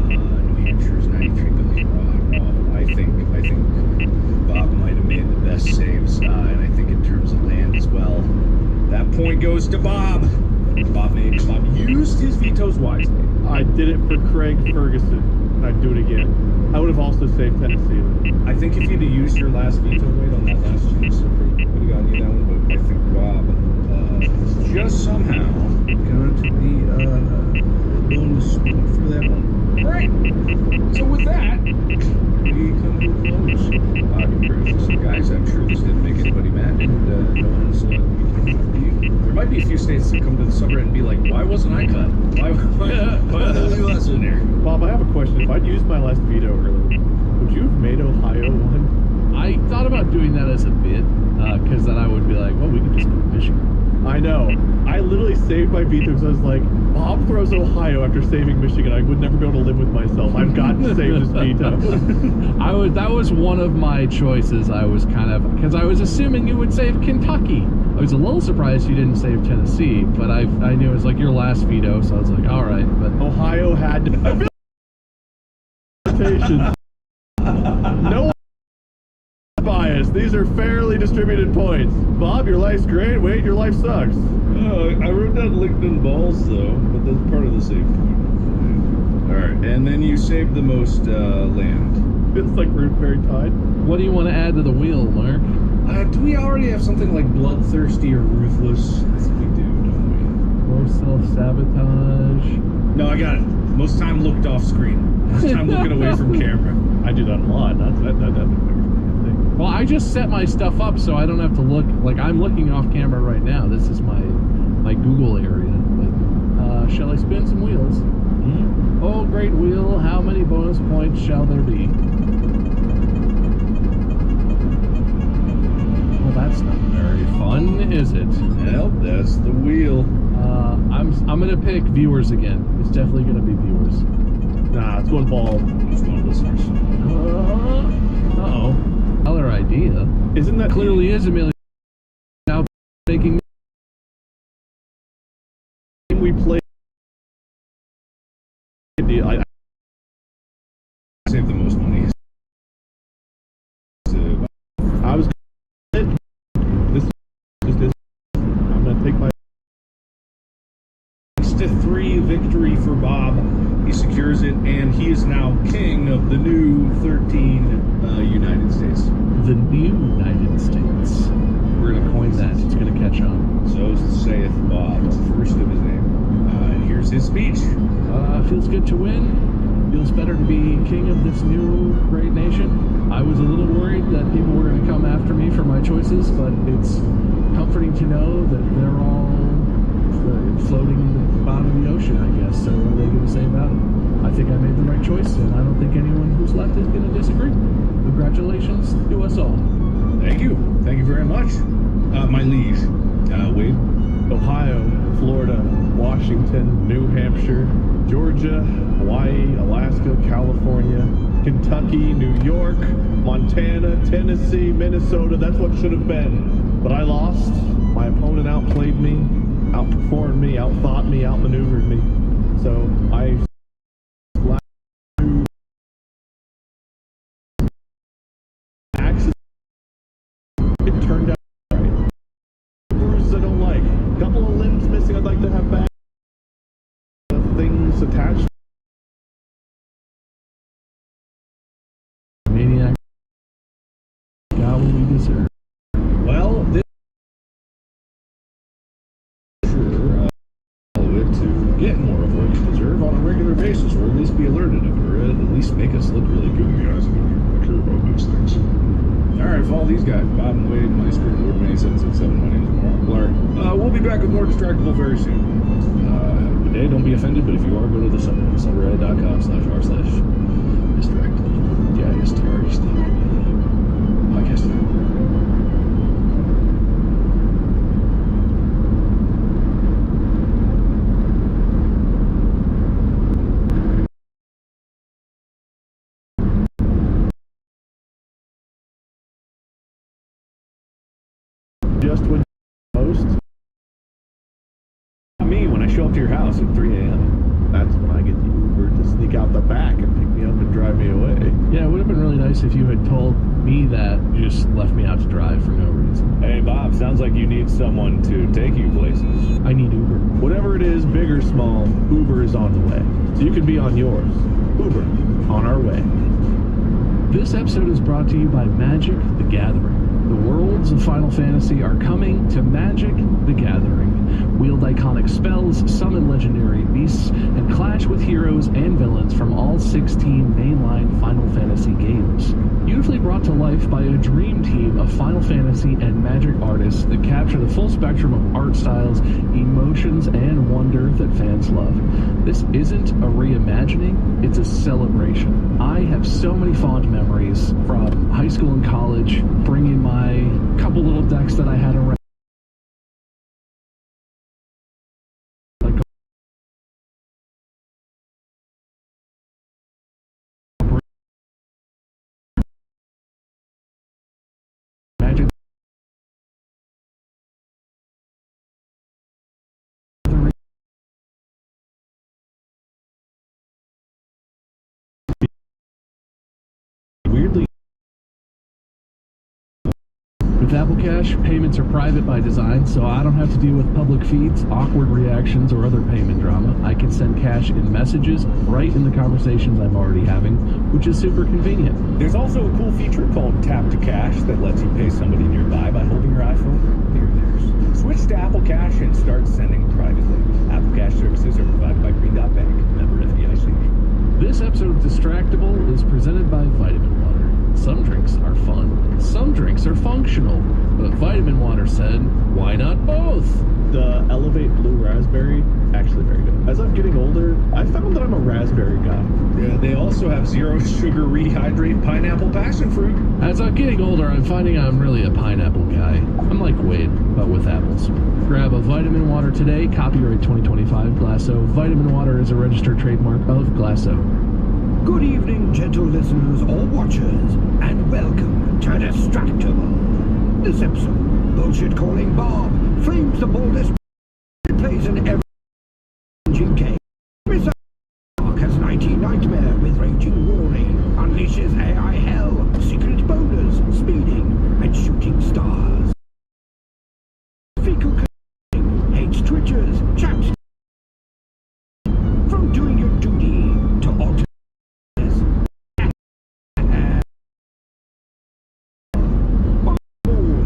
New Hampshire is 93 billion. I think Bob might have made the best saves, and I think in terms of land as well. That point goes to Bob. Bob used his vetoes wisely. I did it for Craig Ferguson. I'd do it again. I would have also saved Tennessee. I think if you'd have used your last veto weight on that last chance, I would have gotten you that one. But I think Bob just somehow got the bonus point for that one. All right. So with that, we come to a close. Congratulations, guys. I'm sure this didn't make anybody mad, and no one's you. There might be a few states that come to the subreddit and be like, "Why wasn't I cut? Why did they leave us in there?" Bob, I have a question. If I'd used my last veto earlier, would you have made Ohio one? I thought about doing that as a bit, because then I would be like, well, we could just go to Michigan. I I know. I literally saved my veto because I was like, Bob throws Ohio after saving Michigan. I would never be able to live with myself. I've got to save this veto. That was one of my choices. I was kind of, because I was assuming you would save Kentucky. I was a little surprised you didn't save Tennessee, but I knew it was like your last veto, so I was like, all right. But Ohio had to. No bias. These are fairly distributed points. Bob, your life's great. Wait, your life sucks. I wrote down Lincoln Balls though, but that's part of the save point. All right, and then you saved the most land. It's like Rootberry Tide. what do you want to add to the wheel, Mark? Do we already have something like bloodthirsty or ruthless? I think we do, don't More self-sabotage. we? No, I got it. Most time looked off screen. Most time looking away from camera. I do that a lot. That Well, I just set my stuff up so I don't have to look. Like, I'm looking off camera right now. This is my Google area. But, shall I spin some wheels? Mm-hmm. Oh, great wheel. How many bonus points shall there be? Well, that's not very fun, is it? Well, that's the wheel. I'm gonna pick viewers again. It's definitely gonna be viewers. Nah, it's going bald. It's one of listeners. Uh-oh. Other idea. Isn't that Clearly is Amelia now making we play? Save the most money. I was this just is. I'm gonna take my 6-3 victory for Bob. He secures it, and he is now king of the new 13 United States. the new United States. We're gonna coin that. It's gonna catch on. So saith Bob, first of his name. And here's his speech. Feels good to win. Feels better to be king of this new great nation. I was a little worried that people were going to come after me for my choices, but it's comforting to know that they're all floating in the bottom of the ocean, I guess. So what are they going to say about it? I think I made the right choice, and I don't think anyone who's left is going to disagree. Congratulations to us all. Thank you. Thank you very much. My liege, Wade. Ohio, Florida, Washington, New Hampshire, Georgia, Hawaii, Alaska, California, Kentucky, New York, Montana, Tennessee, Minnesota. That's what should have been. But I lost. My opponent outplayed me, outperformed me, outthought me, outmaneuvered me. So I it turned out right. Bruises I don't like. A couple of limbs missing I'd like to have back. Things attached. Maniac got what we deserve. Well, this To get more of what you deserve on a regular basis, or at least be alerted of it, or at least make us look really good. You guys I care about these things. All right, follow these guys. Bob and Wade, my screen, Lord May 767. My name is Mark Blair. We'll be back with more Distractable very soon. Have a good day. Don't be offended, but if you are, go to the subreddit.com/r/distract. DISTRACT. Podcast. Just when most me when I show up to your house at 3 a.m. That's when I get the Uber to sneak out the back and pick me up and drive me away. Yeah, it would have been really nice if you had told me that, you just left me out to drive for no reason. Hey Bob, sounds like you need someone to take you places. I need Uber. Whatever it is, big or small, Uber is on the way. So you can be on yours. Uber, on our way. This episode is brought to you by Magic the Gathering. The worlds of Final Fantasy are coming to Magic the Gathering. Wield iconic spells, summon legendary beasts, and clash with heroes and villains from all 16 mainline Final Fantasy games. Beautifully brought to life by a dream team of Final Fantasy and Magic artists that capture the full spectrum of art styles, emotions, and wonder that fans love. This isn't a reimagining, it's a celebration. I have so many fond memories from high school and college, bringing my couple little decks that I had around With Apple Cash, payments are private by design, so I don't have to deal with public feeds, awkward reactions, or other payment drama. I can send cash in messages right in the conversations I'm already having, which is super convenient. There's also a cool feature called Tap to Cash that lets you pay somebody nearby by holding your iPhone near theirs. Switch to Apple Cash and start sending privately. Apple Cash services are provided by Green Dot Bank, member FDIC. This episode of Distractable is presented by Vitamin Water. Some drinks are fun, some drinks are functional, but Vitamin Water said, why not both? The Elevate Blue Raspberry, actually very good. As I'm getting older, I found that I'm a raspberry guy. Yeah, they also have zero sugar rehydrate pineapple passion fruit. As I'm getting older, I'm finding I'm really a pineapple guy. I'm like Wade, but with apples. Grab a Vitamin Water today, copyright 2025 Glasso. Vitamin Water is a registered trademark of Glasso. Good evening, gentle listeners or watchers, and welcome to Distractable. This episode, Bullshit Calling Bob frames the boldest plays in every game. Mr. Dark as 19 Nightmare with Raging Warning unleashes AI hell, secret boners, speeding, and shooting stars. Fecal cleaning hates twitchers, chaps. From doing your duty to alter.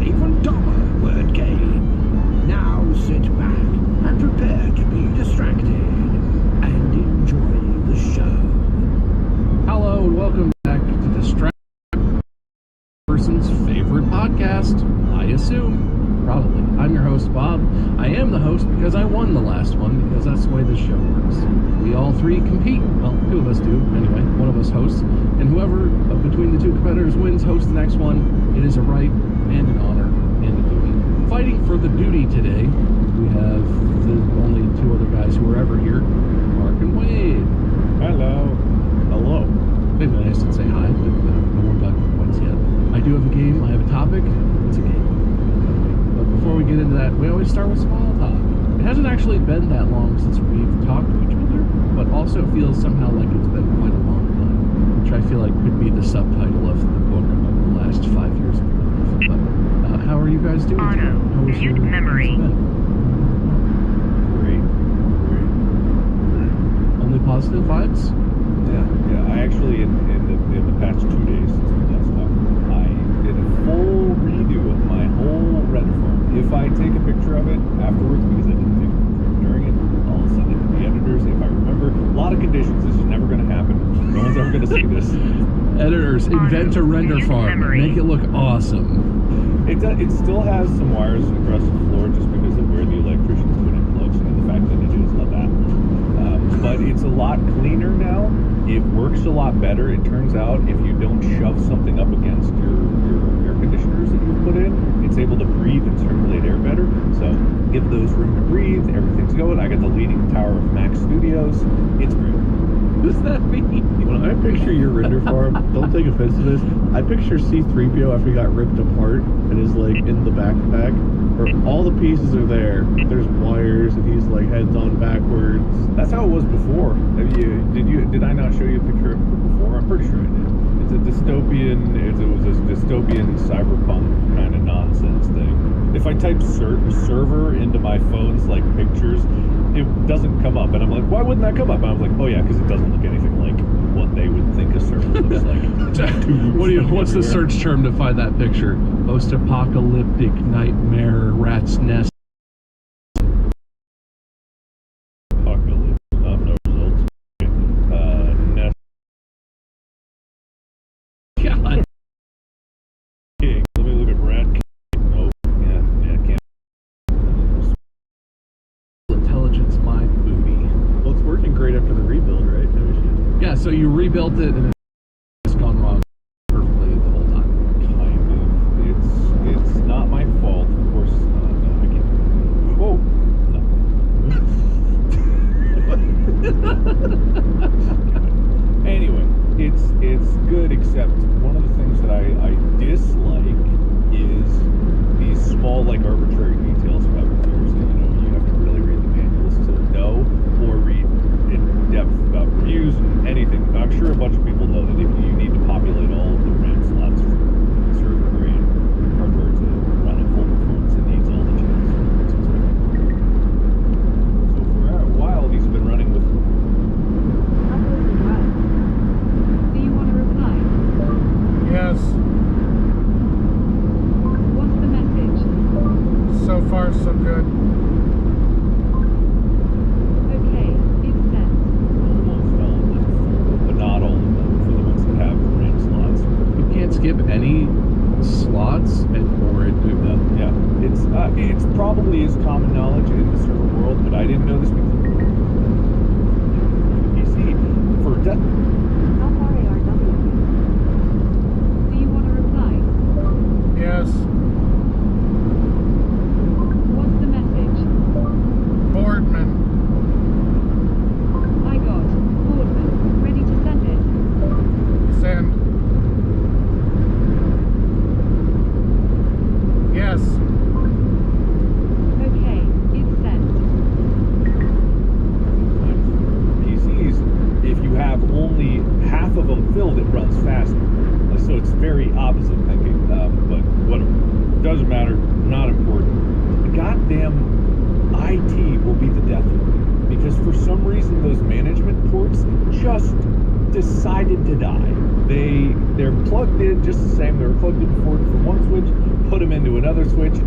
Even dumber word game. Now sit back and prepare to be distracted and enjoy the show. Hello and welcome back to Distract Person's favorite podcast, I assume. Probably. I'm your host, Bob. I am the host because I won the last one, because that's the way this show works. We all three compete. Well, two of us do, anyway. One of us hosts. And whoever between the two competitors wins hosts the next one. It is a right and an honor and a duty. Fighting for the duty today, we have the only two other guys who are ever here, Mark and Wade. Hello. Hello. Maybe I should say hi, but no one got points yet. I do have a game. I have a topic. It's a game. But before we get into that, we always start with small talk. It hasn't actually been that long since we've talked to each other, but also feels somehow like it's been quite a long time, which I feel like could be the subtitle of the book of the last 5 years of my life. But how are you guys doing? Auto. How was your Memory. Great. Only positive vibes? Yeah. I actually, in the past 2 days since we last talked, I did a full redo of my whole Reddit form. If I take a picture of it afterwards, because I didn't take a picture during it, I'll send it to the editors. If I remember, a lot of conditions, this is never going to happen. No one's ever going to see this. Editors, invent a render farm. Make it look awesome. It still has some wires across the floor just because of where the electricians put in plugs and the fact that it is not that. But it's a lot cleaner now. It works a lot better. It turns out if you don't shove something up against your air conditioners that you've put in, it's able to breathe and circulate air better. So give those room to breathe. Everything's going. I got the leaning tower of Mac Studios. It's great. What does that mean? When I picture your render farm, don't take offense to this, I picture C-3PO after he got ripped apart and is like in the backpack, where all the pieces are there. There's wires and he's like heads on backwards. That's how it was before. Did I not show you a picture of it before? I'm pretty sure I did. It's a dystopian. It was a dystopian cyberpunk kind of nonsense thing. If I type server into my phone's like pictures, it doesn't come up, and I'm like, why wouldn't that come up? And I was like, oh yeah, because it doesn't look anything like what they would think a server looks like. What's the search term to find that picture? Post-apocalyptic nightmare rat's nest. Apocalypse. No results. Nest God. King. Let me look at Rat King. Nope. Yeah, can't. Intelligence, my booty. Well, it's working great after the rebuild, right? Yeah, so you rebuilt it and it's gone wrong perfectly the whole time. Kind of. It's not my fault. Of course, no, I can't. Oh. No. Anyway, it's good, except one of the things that I dislike is these small, like, arbitrary details about computers that, you have to really read the manuals to know, or read in depth about reviews and anything. I'm sure a bunch of people know so good. Okay, it's set. Almost all of them, but not all of them for the ones that have RAM slots. You can't skip any slots or it Yeah, it's probably is common knowledge in the server world, but I didn't know this because PC for death. How far ARW? Do you want to reply? Yes. What's the message? Boardman. I got. Boardman. Ready to send it? Send. Yes. Okay, it's sent. PCs, if you have only half of them filled, it runs faster. So it's very opposite thinking. But whatever, doesn't matter. Not important. The goddamn IT will be the death of it because for some reason those management ports just decided to die. They're plugged in just the same. They were plugged in before from one switch, put them into another switch,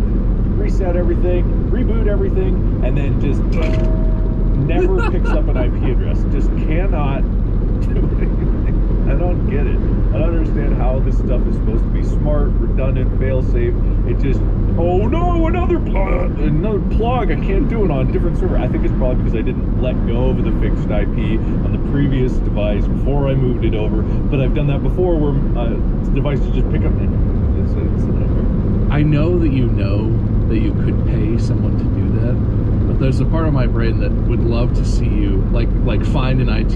reset everything, reboot everything, and then just never picks up an IP address. Just cannot do anything. I don't get it. I don't understand how this stuff is supposed to be smart, redundant, fail-safe. It just, oh no, another plug. I can't do it on a different server. I think it's probably because I didn't let go of the fixed IP on the previous device before I moved it over. But I've done that before where devices just pick up. It's a nightmare. I know that you could pay someone to do that, but there's a part of my brain that would love to see you like find an IT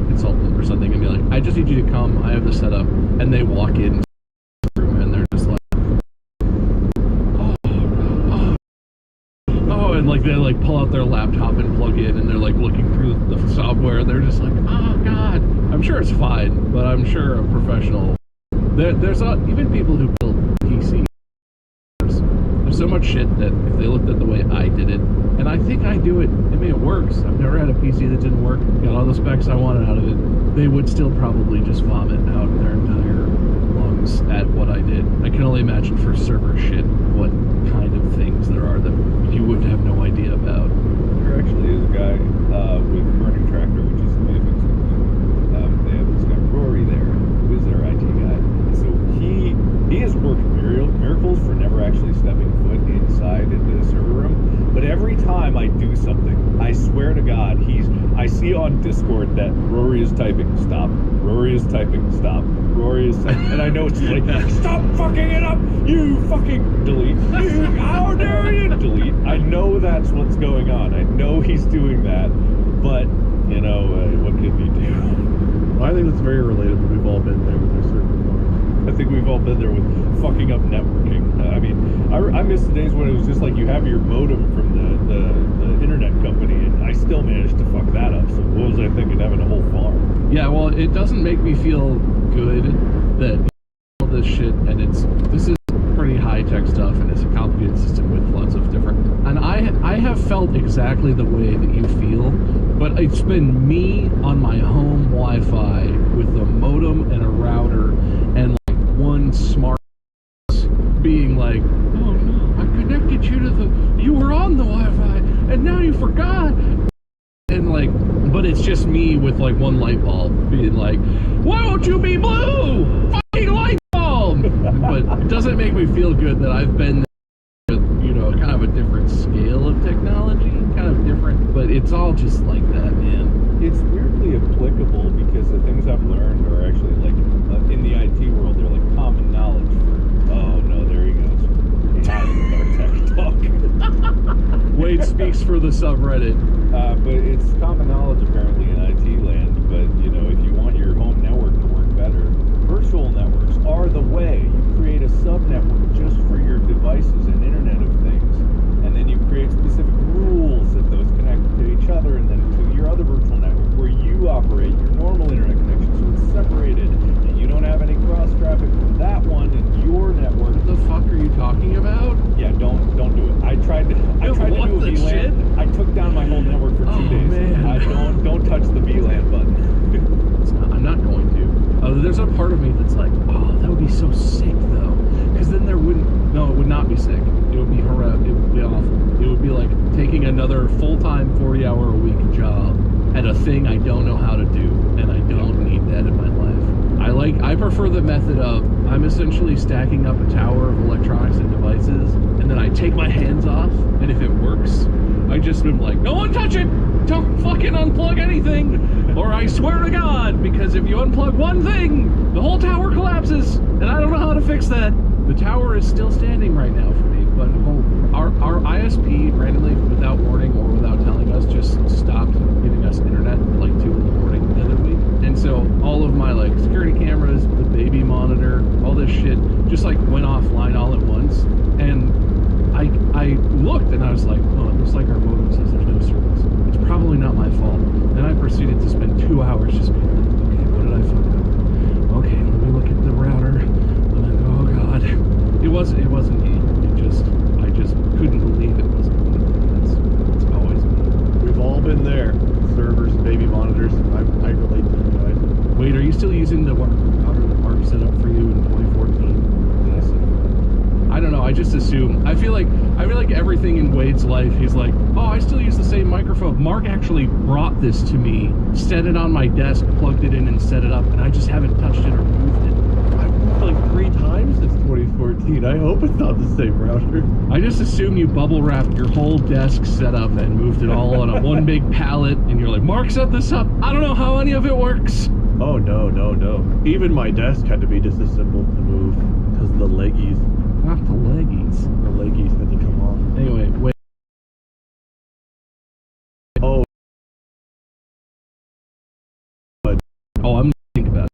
consultant or something and be like, I just need you to come, I have this set up, and they walk in the room and they're just like, oh, and like they like pull out their laptop and plug in and they're like looking through the software and they're just like, oh god. I'm sure it's fine, but I'm sure a professional. There's even people who build PCs. There's so much shit that if they looked at the way I did it, and I think I do it, I mean, it works. I've never had a PC that didn't work, got all the specs I wanted out of it. They would still probably just vomit out their entire lungs at what I did. I can only imagine for server shit what kind of things there are that you would have no idea about. There actually is a guy with Burning Tractor, which is amazing. They have this guy Rory there, who is their IT guy. And so he has worked miracles for never actually stepping foot inside the server room. But every time I do something, I swear to God, I see on Discord that Rory is typing, stop. Rory is typing, stop. Rory is typing, and I know it's like, stop fucking it up, you fucking delete. How dare you delete? I know that's what's going on. I know he's doing that, but, you know, what can you do? I think it's very relatable. We've all been there with our server farms. I think we've all been there with fucking up networking. I mean, I miss the days when it was just like you have your modem from the internet company, and I still managed to fuck that up. So what was I thinking, having a whole farm? Yeah, well, it doesn't make me feel good that all this shit, and this is pretty high-tech stuff, and it's a complicated system with lots of different, and I have felt exactly the way that you feel, but it's been me on my home Wi-Fi with a modem and a router, and like one smart being like, oh no, I connected you to you were on the Wi-Fi, and now you forgot. And like, but it's just me with like one light bulb being like, why won't you be blue? Fucking light bulb! But it doesn't make me feel good that I've been there with, you know, kind of a different scale of technology, kind of different, but it's all just like that, man. It's weirdly applicable because the things I've learned are actually like, in the IT world, they're like common knowledge for, oh no, there he goes. He has our tech talk. Wade speaks for the subreddit. But it's common knowledge apparently in IT land. But you know, if you want your home network to work better, virtual networks are the way. You create a sub-network just for your devices and Internet of Things, and then you create specific rules that those connect to each other, and then to your other virtual network where you operate your normal internet connection, so it's separated, and you don't have any cross traffic from that one in your network. What the fuck are you talking about? Yeah, don't do it. I tried to do a VLAN. I took down my whole network for 2 days. Man. Don't touch the VLAN button. I'm not going to. There's a part of me that's like, oh, that would be so sick though, because then there wouldn't. No, it would not be sick. It would be regular full-time 40-hour-a-week job at a thing I don't know how to do, and I don't need that in my life. I prefer the method of I'm essentially stacking up a tower of electronics and devices, and then I take my hands off, and if it works, I just am like, no one touch it! Don't fucking unplug anything! Or I swear to God, because if you unplug one thing, the whole tower collapses, and I don't know how to fix that. The tower is still standing right now for me, but our ISP randomly, without warning or without telling us, just stopped giving us internet at like 2 in the morning the other week. And so all of my like security cameras, the baby monitor, all this shit just like went offline all at once. And I looked and I was like, oh, it looks like our modem says there's no service. It's probably not my fault. Then I proceeded to spend 2 hours just being like, okay, what did I fuck up? Okay, let me look at the router. And then, oh God. It wasn't me. I just couldn't believe it wasn't me. That's always me. We've all been there. Servers, baby monitors. I relate to you guys. Wait, are you still using the router that Mark set up for you in 2014? Yes. I don't know. I just assume. I feel like everything in Wade's life, he's like, oh, I still use the same microphone. Mark actually brought this to me, set it on my desk, plugged it in, and set it up, and I just haven't touched it or moved it. I've moved like 3 times since 2014. I hope it's not the same router. I just assume you bubble wrapped your whole desk setup and moved it all on a one big pallet, and you're like, Mark set this up. I don't know how any of it works. Oh, no. Even my desk had to be disassembled to move because the leggies. Not the leggies. The leggies had to come off. Anyway, wait. Oh. Oh, I'm thinking about it.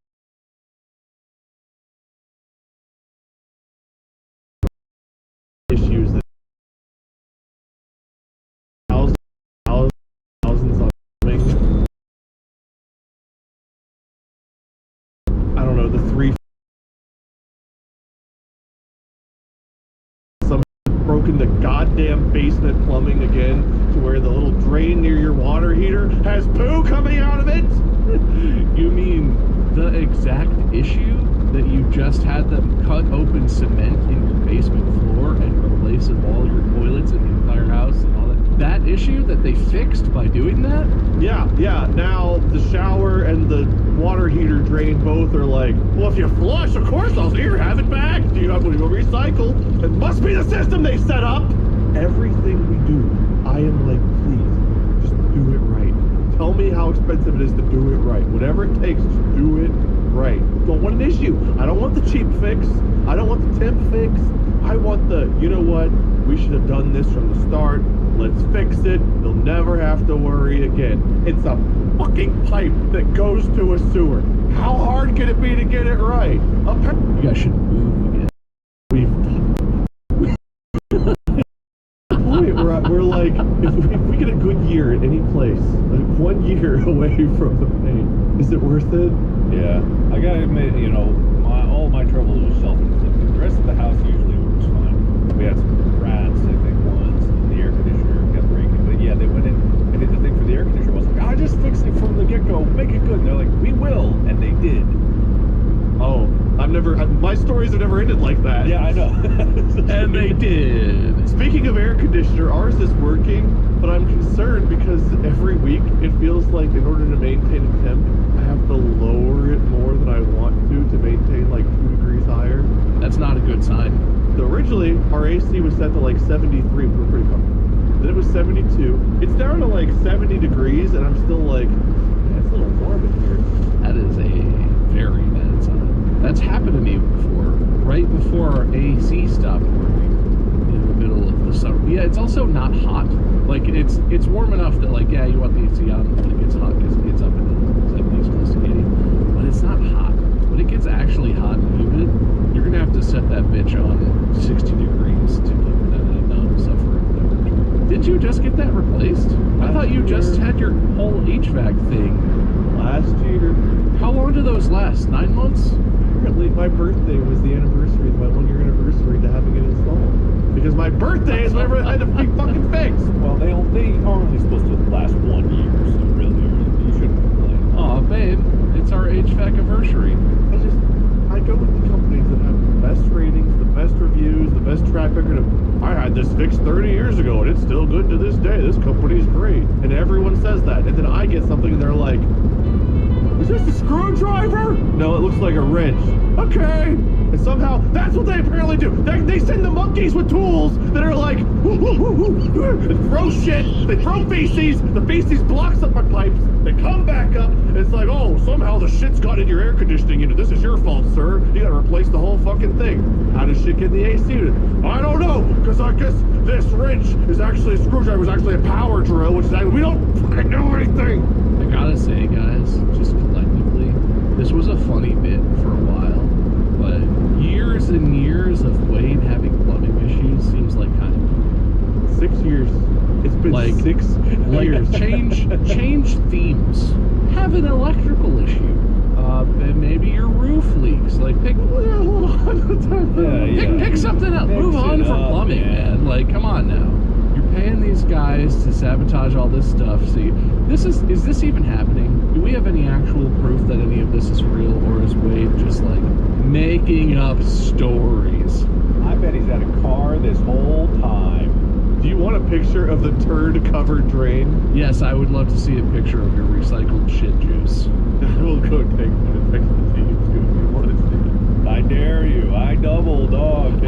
Issues that thousands on coming. I don't know, the 3 some broken the goddamn basement plumbing again to where the little drain near your water heater has poo coming out of it. You mean the exact issue that you just had them cut open cement in your basement floor and replace all your toilets in the entire house and all that? That issue that they fixed by doing that? Yeah. Now the shower and the water heater drain both are like, well, if you flush, of course I'll here, have it back. Do you have to go recycle? It must be the system they set up. Everything we do, I am like, please, just do it right. Tell me how expensive it is to do it right. Whatever it takes, just do it right. Don't want an issue. I don't want the cheap fix. I don't want the temp fix. I want the, you know what? We should have done this from the start. Let's fix it. You'll never have to worry again. It's a fucking pipe that goes to a sewer. How hard can it be to get it right? You guys should move again. We're like, if we get a good year at any place, like 1 year away from the pain, is it worth it? Yeah. I gotta admit, you know, all my troubles are self-inflicted. The rest of the house usually works fine. We had some rats, I think, once, and the air conditioner kept breaking. But yeah, they went in and did the thing for the air conditioner. I was like, I just fixed it from the get-go. Make it good. And they're like, we will. And they did. Oh, my stories have never ended like that. Yeah, I know. And they did. Speaking of air conditioner, ours is working, but I'm concerned because every week it feels like in order to maintain a temp, I have to lower it more than I want to maintain like 2 degrees higher. That's not a good sign. So originally, our AC was set to like 73, we're pretty comfortable. Then it was 72. It's down to like 70 degrees, and I'm still like, man, it's a little warm in here. That is a very bad sign. That's happened to me before, right before our AC stopped working in the middle of the summer. Yeah, it's also not hot. Like, it's warm enough that, like, yeah, you want the AC on when it gets hot because it gets up in the 70s, close to 80. But it's not hot. When it gets actually hot and humid, you're going to have to set that bitch on 60 degrees to keep it at a non-suffering temperature. Did you just get that replaced? I thought you just had your whole HVAC thing. Last year, How long do those last? 9 months? apparently my birthday was the anniversary, my 1 year anniversary to having it installed. Because my birthday is whenever it had to be fucking fixed. Well, they are only supposed to last 1 year, so really, you shouldn't complain. Aw, babe, it's our HVAC anniversary. I go with the companies that have the best ratings, the best reviews, the best track record of, I had this fixed 30 years ago and it's still good to this day, this company's great. And everyone says that. And then I get something and they're like, is this a screwdriver? No, it looks like a wrench. Okay. And somehow, that's what they apparently do. They send the monkeys with tools that are like, and throw shit. They throw feces. The feces blocks up my pipes. They come back up. And it's like, oh, somehow the shit's got in your air conditioning unit. This is your fault, sir. You gotta replace the whole fucking thing. How does shit get in the AC unit? I don't know, because I guess this wrench is actually a screwdriver. It's actually a power drill, which is like, we don't fucking know anything. I gotta say, guys, just collectively, this was a funny bit for a while, but years and years of Wade having plumbing issues seems like kind of 6 years. It's been like 6 years. change themes. Have an electrical issue. And maybe your roof leaks. Like pick something else. Move on from plumbing, man. Like, come on now. You're paying these guys to sabotage all this stuff. See, is this even happening? Do we have any actual proof that any of this is real, or is Wade just like making up stories? I bet he's had a car this whole time. Do you want a picture of the turd-covered drain? Yes, I would love to see a picture of your recycled shit juice. We'll go take one and text it to you too if you want to see it. I dare you. I double dog.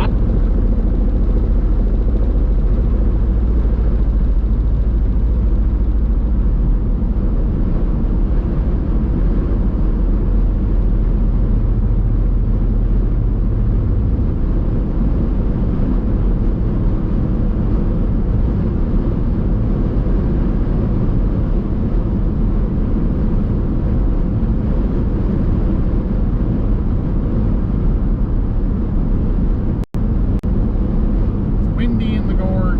Windy in the gorge.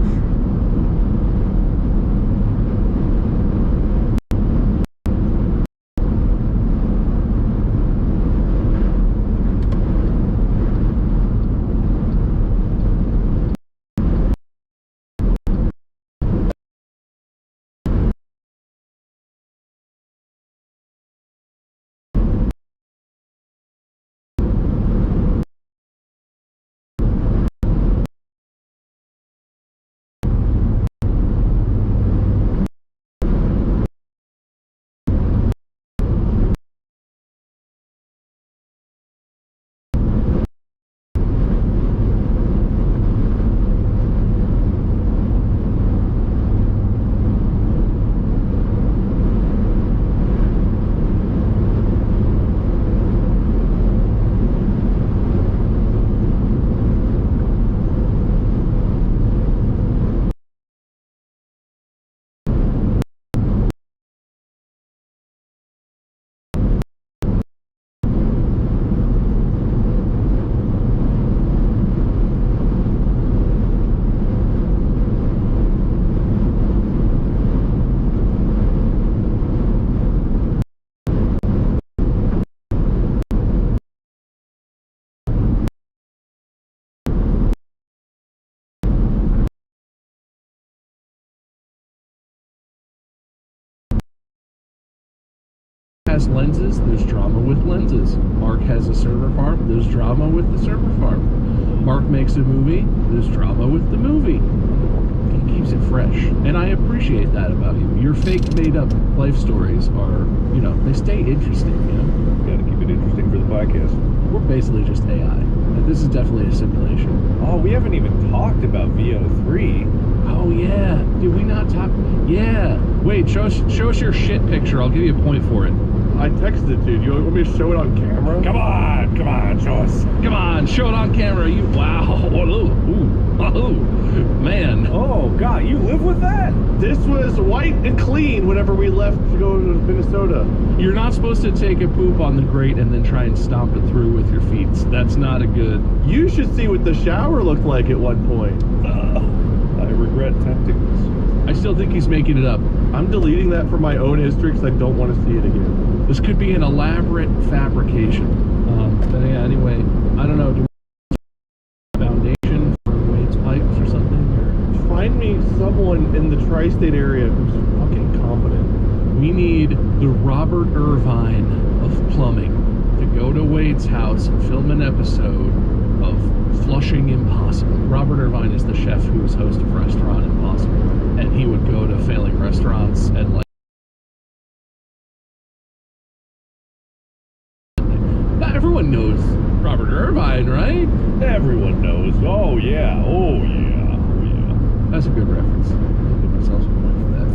Has lenses, there's drama with lenses. Mark has a server farm, there's drama with the server farm. Mark makes a movie, there's drama with the movie. He keeps it fresh. And I appreciate that about you. Your fake made up life stories are, you know, they stay interesting, you know? Gotta keep it interesting for the podcast. We're basically just AI. And this is definitely a simulation. Oh, we haven't even talked about VO3. Oh yeah. Did we not talk? Yeah. Wait, show us your shit picture. I'll give you a point for it. I texted it to you. Do you want me to show it on camera? Come on, show us. Come on, show it on camera. You wow. Ooh, man. Oh God, you live with that? This was white and clean whenever we left to go to Minnesota. You're not supposed to take a poop on the grate and then try and stomp it through with your feet. That's not a good. You should see what the shower looked like at one point. I regret tempting this. I still think he's making it up. I'm deleting that from my own history because I don't want to see it again. This could be an elaborate fabrication. But yeah, anyway, I don't know. Do we have a foundation for Wade's pipes or something? Or? Find me someone in the tri-state area who's fucking competent. We need the Robert Irvine of plumbing to go to Wade's house and film an episode of Flushing Impossible. Robert Irvine is the chef who is host of Restaurant Impossible. and he would go to failing restaurants and like. Not everyone knows Robert Irvine, right? Everyone knows. Oh yeah. Oh yeah. Oh yeah. That's a good reference. I'll give myself some points for that.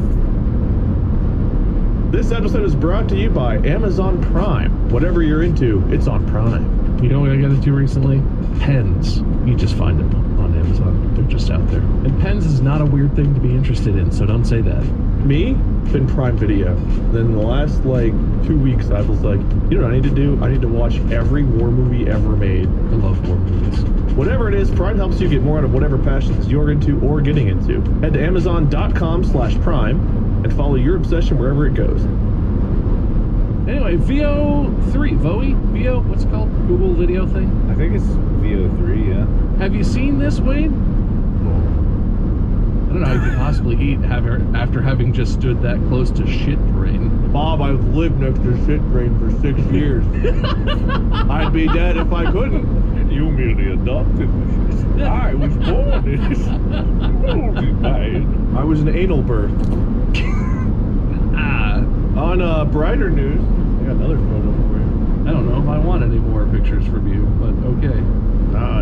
This episode is brought to you by Amazon Prime. Whatever you're into, it's on Prime. You know what I got into recently? Pens. You just find them on Amazon. They're just out there. And pens is not a weird thing to be interested in, so don't say that. Me? Been Prime Video. Then the last, 2 weeks, I was like, you know what I need to do? I need to watch every war movie ever made. I love war movies. Whatever it is, Prime helps you get more out of whatever passions you're into or getting into. Head to Amazon.com/Prime and follow your obsession wherever it goes. Anyway, VO, what's it called? Google video thing? I think it's VO3, yeah. Have you seen this, Wade? I don't know how you could possibly eat after having just stood that close to shit drain. Bob, I've lived next to a shit drain for 6 years. I'd be dead if I couldn't. You merely adopted me. I was born in it. I was an anal birth. On brighter news, I got another photo for you. I don't know if I want any more pictures from you, but okay.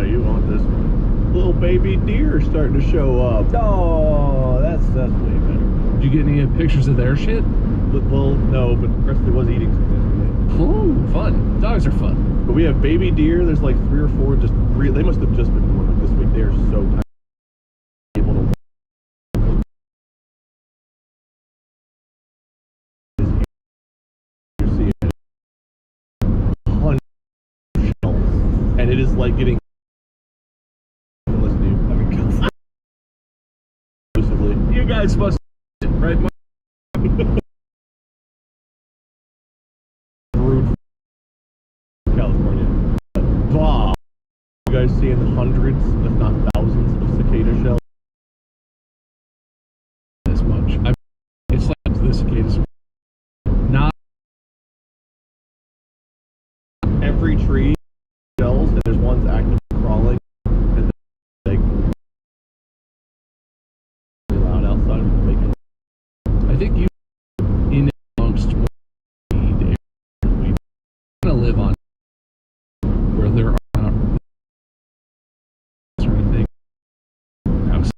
You want this one. Little baby deer starting to show up. Oh, that's way better. Did you get any pictures of their shit? Well, no, but Presley was eating some yesterday. Ooh, fun. Dogs are fun. But we have baby deer. There's 3 or 4. They must have just been born this week. They are so tiny. Able to see it. Ton of shells, and it is like getting. You guys must right? California. Bob, you guys seeing the hundreds, if not thousands, of cicada shells? This much. It's like the cicadas. Not every tree shells, and there's ones actively crawling, and they loud outside of making. I think you in amongst more need we want to live on where there are not or anything house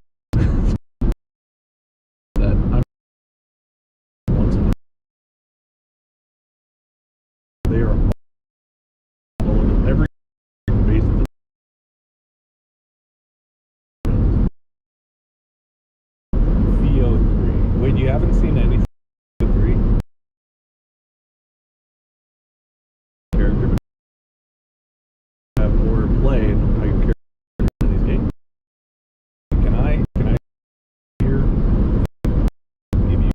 that I'm once in They are all over every base of the VO3. Wait, you haven't seen any VO3? character, but have more play in how your character in these games. Can I hear if you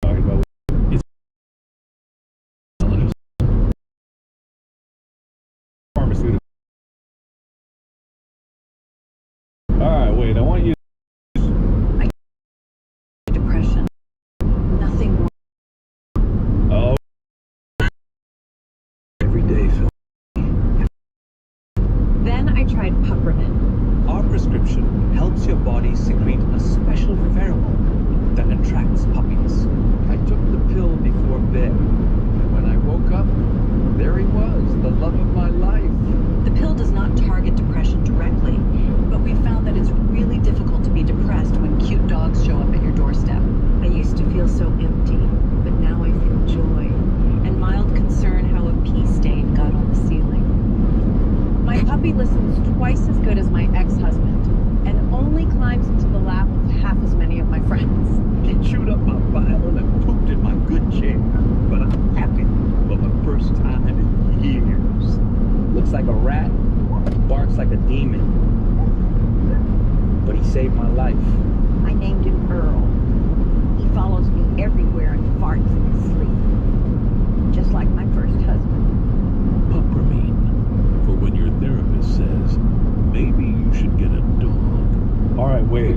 talking about pharmaceutical? Alright, wait, I want you Depression. Nothing more. Oh, Every day, Phil. Then I tried Puppermint. Our prescription helps your body secrete a special pheromone that attracts puppies. I took the pill before bed, and when I woke up, there he was, the love of my life. The pill does not target depression directly, but we found that it's really difficult to be depressed when cute dogs show up at your doorstep. I used to feel so empty, but now I feel joy and mild concern how a pea stain got on the ceiling. My puppy listens twice as good as my ex-husband and only climbs into the lap of half as many of my friends. He chewed up my violin and pooped in my good chair, but I'm happy for the first time in years. Looks like a rat, barks like a demon. But he saved my life. I named him Earl. He follows me everywhere and farts in his sleep. Just like my first husband. Puppermine. For when your therapist says, maybe you should get a dog. alright, wait.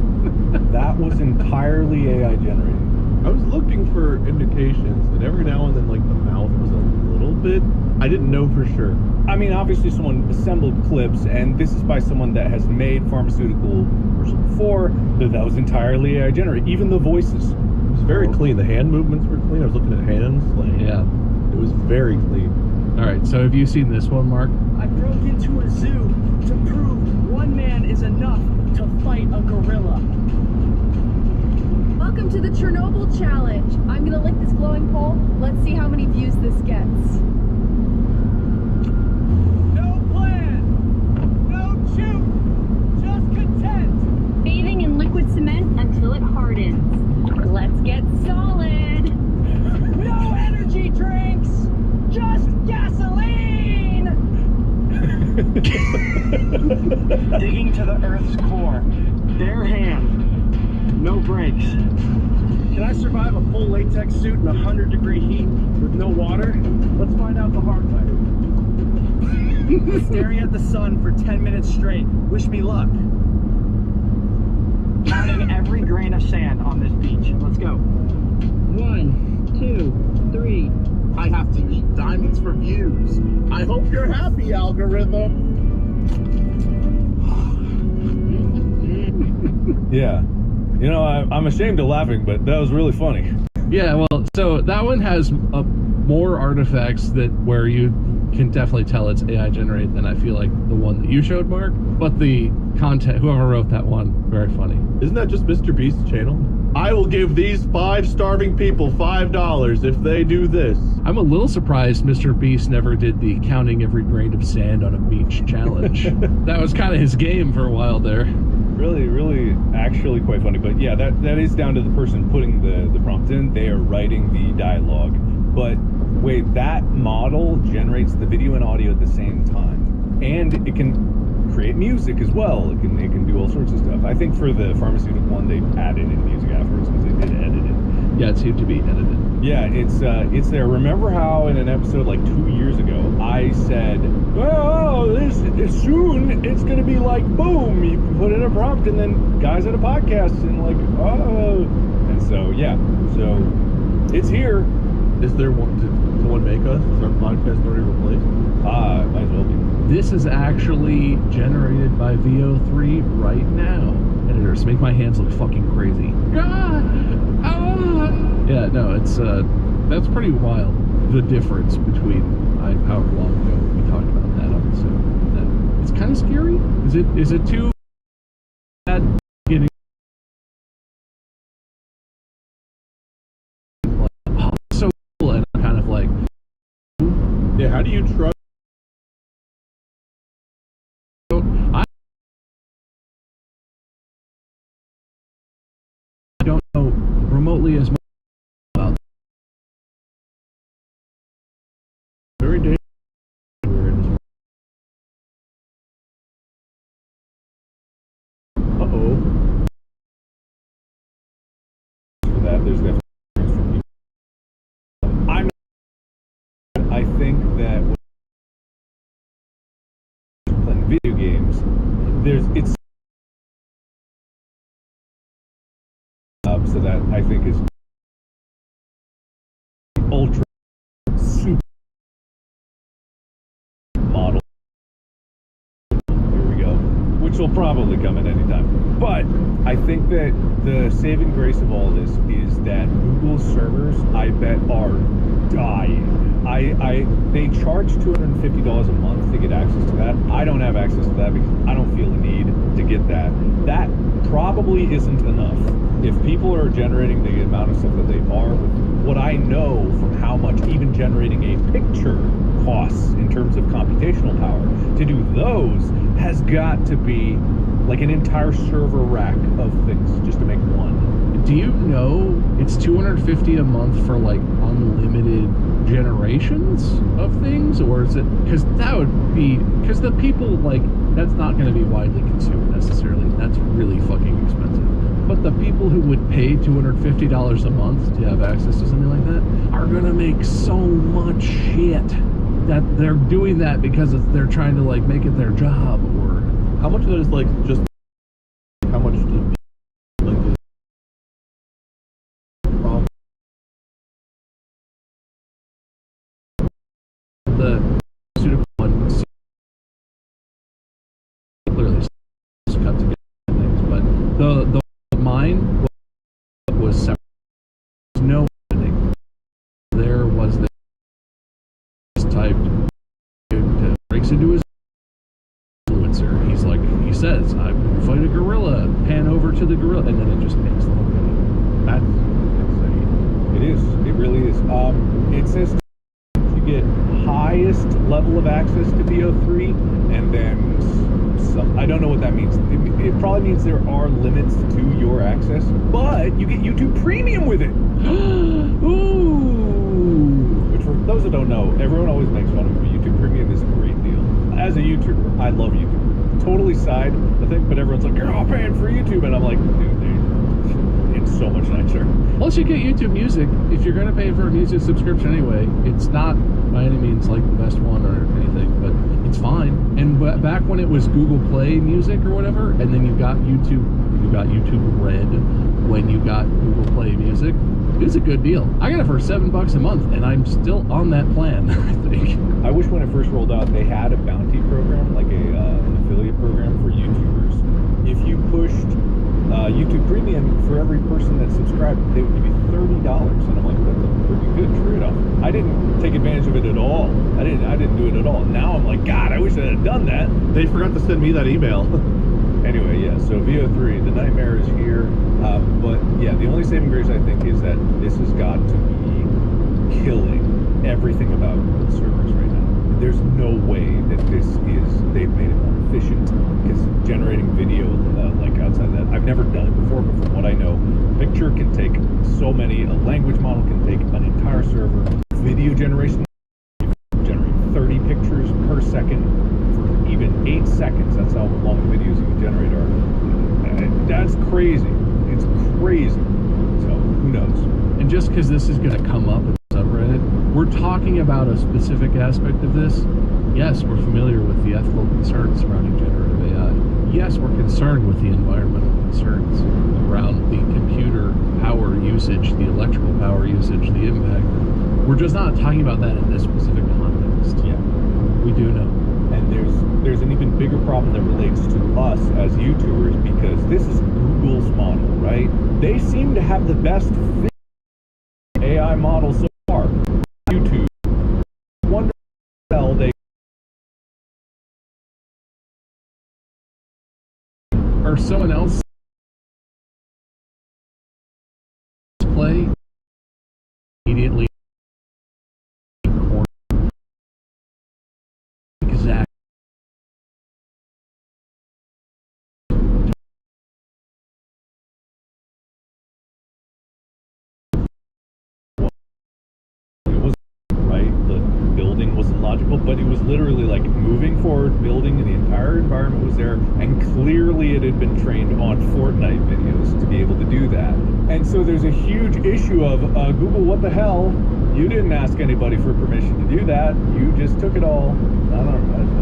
That was entirely AI generated. I was looking for indications, and every now and then, like, the mouth was a little bit. I didn't know for sure. I mean, obviously someone assembled clips, and this is by someone that has made pharmaceutical commercials before, that was entirely AI generated. Even the voices. It was very clean. The hand movements were clean. I was looking at hands. Like, Yeah. it was very clean. All right. So have you seen this one, Mark? I broke into a zoo to prove one man is enough to fight a gorilla. Welcome to the Chernobyl challenge. I'm gonna lick this glowing pole. Let's see how many views this gets. No plan, no shoot, just content. Bathing in liquid cement until it hardens. Let's get solid. No energy drinks, just gasoline. Digging to the Earth's core, bare hand, no brakes. Can I survive a full latex suit in 100-degree heat with no water? Let's find out the hard way. Staring at the sun for 10 minutes straight. Wish me luck. Counting every grain of sand on this beach. Let's go. 1, 2, 3. I have to eat diamonds for views. I hope you're happy, algorithm. Yeah. You know, I'm ashamed of laughing, but that was really funny. Yeah. Well, so that one has more artifacts that where you can definitely tell it's AI generated than I feel like the one that you showed, Mark. But the content, whoever wrote that one, very funny. Isn't that just Mr. Beast's channel? I will give these 5 starving people $5 if they do this. I'm a little surprised Mr. Beast never did the counting every grain of sand on a beach challenge. That was kind of his game for a while there. Really, actually quite funny. But yeah, that is down to the person putting the prompt in. They are writing the dialogue. But wait, that model generates the video and audio at the same time. And it can create music as well. It can do all sorts of stuff. I think for the pharmaceutical one, they added in music afterwards because they did edit it. Yeah, it seemed to be edited. Yeah, it's there. Remember how in an episode like 2 years ago, I said, well, soon it's going to be like, boom, you put in a prompt and then guys at a podcast and like, oh. And so, yeah, so it's here. Is there one? Did someone make us? Is our podcast already replaced? Might as well be. This is actually generated by VO3 right now. Editors, make my hands look fucking crazy. Yeah, no, it's that's pretty wild. The difference between however long ago we talked about that episode. It's kind of scary. Is it too bad getting like, oh, it's so cool, and I'm kind of like, Yeah, how do you trust? I don't know remotely as much about Very dangerous. Uh-oh. For that, there's definitely from people. I think that when playing video games, it's so that I think is ultra super model. Here we go, which will probably come at any time. But I think that the saving grace of all this is that Google servers, I bet, are dying. They charge $250 a month to get access to that. I don't have access to that because I don't feel the need to get that. That probably isn't enough. If people are generating the amount of stuff that they are, with what I know from how much even generating a picture costs in terms of computational power, to do those has got to be like an entire server rack of things just to make one. Do you know it's $250 a month for like unlimited generations of things, or is it because that would be because the people like that's not going to be widely consumed necessarily. That's really fucking expensive. But the people who would pay $250 a month to have access to something like that are going to make so much shit that they're doing that because they're trying to like make it their job. Or how much of that is like just how much do like really, and then it just makes the whole video. That's insane. It is. It really is. It says you get highest level of access to VO3, and then some. I don't know what that means. It probably means there are limits to your access, but you get YouTube Premium with it. Ooh. Which, for those that don't know, everyone always makes fun of me. YouTube Premium is a great deal. As a YouTuber, I love YouTube. Totally side the thing, but everyone's like, "You're all paying for YouTube," and I'm like, dude, it's so much nicer. Plus, you get YouTube Music. If you're going to pay for a music subscription anyway, it's not by any means like the best one or anything, but it's fine. And back when it was Google Play Music or whatever, and then you got YouTube Red when you got Google Play Music, it was a good deal. I got it for $7 a month, and I'm still on that plan, I think. I wish when it first rolled out, they had a bounty program, like an affiliate program for YouTubers. If you pushed YouTube Premium, for every person that subscribed, they would give you $30, and I'm like, that's a pretty good trade-off. I didn't take advantage of it at all. I didn't do it at all. Now I'm like, God, I wish I had done that. They forgot to send me that email. Anyway, yeah, so VO3, the nightmare is here. But yeah, the only saving grace I think is that this has got to be killing everything about servers right now. There's no way that they've made it more efficient, because generating video like outside that, I've never done it before, but from what I know, picture can take so many, a language model can take an entire server. Video generation, generate 30 pictures per second for even 8 seconds. That's how long the videos you can generate are. That's crazy. It's crazy. So who knows? And just because this is going to come up in subreddit, we're talking about a specific aspect of this. Yes, we're familiar with the ethical concerns surrounding generative AI. Yes, we're concerned with the environmental concerns around the computer power usage, the electrical power usage, the impact. We're just not talking about that in this specific context. Yeah. We do know. And there's an even bigger problem that relates to us as YouTubers, because this is Google's model, right? They seem to have the best AI model so far. YouTube. Wonder how they or someone else play immediately exactly. logical, but it was literally like moving forward, building, and the entire environment was there, and clearly it had been trained on Fortnite videos to be able to do that. And so there's a huge issue of Google, what the hell? You didn't ask anybody for permission to do that. You just took it all.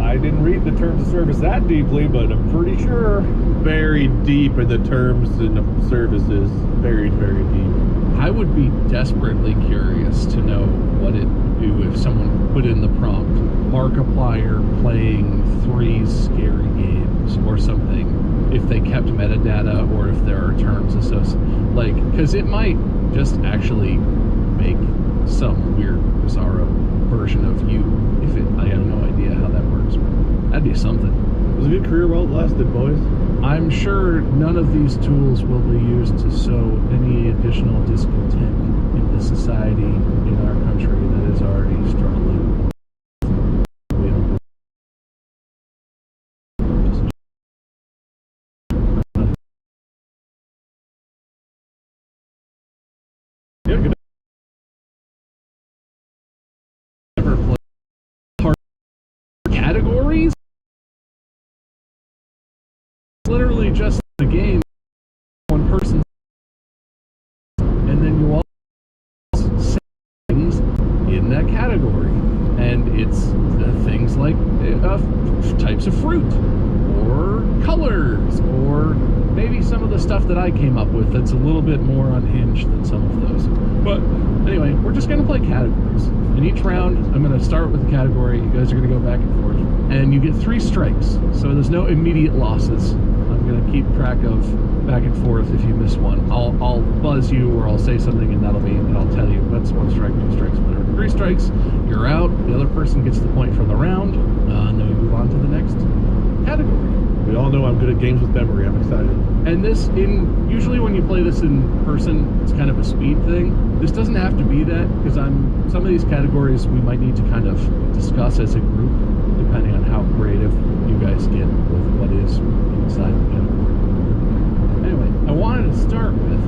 I didn't read the terms of service that deeply, but I'm pretty sure. Buried deep in the terms and services. Buried very deep. I would be desperately curious to know what it would do if someone put in the prompt, Markiplier playing 3 scary games or something, if they kept metadata or if there are terms associated, like, because it might just actually make some weird bizarro version of you. If it, I have no idea how that works, but that'd be something. It was a good career while it lasted, boys. I'm sure none of these tools will be used to sow any additional discontent in the society in our country that is already struggling. Yeah, good. Never play hard categories? Literally just the game, one person, and then you all say things in that category, and it's things like types of fruit or colors or maybe some of the stuff that I came up with that's a little bit more unhinged than some of those. But anyway, we're just going to play categories. In each round, I'm going to start with a category. You guys are going to go back and forth, and you get 3 strikes, so there's no immediate losses. I'm going to keep track of back and forth if you miss one. I'll buzz you or I'll say something and I'll tell you that's 1 strike, 2 strikes, whatever. 3 strikes, you're out. The other person gets the point for the round, and then we move on to the next category. We all know I'm good at games with memory. I'm excited. And usually when you play this in person, it's kind of a speed thing. This doesn't have to be that, because some of these categories we might need to kind of discuss as a group, depending on how creative you guys get with what is inside the category. Anyway, I wanted to start with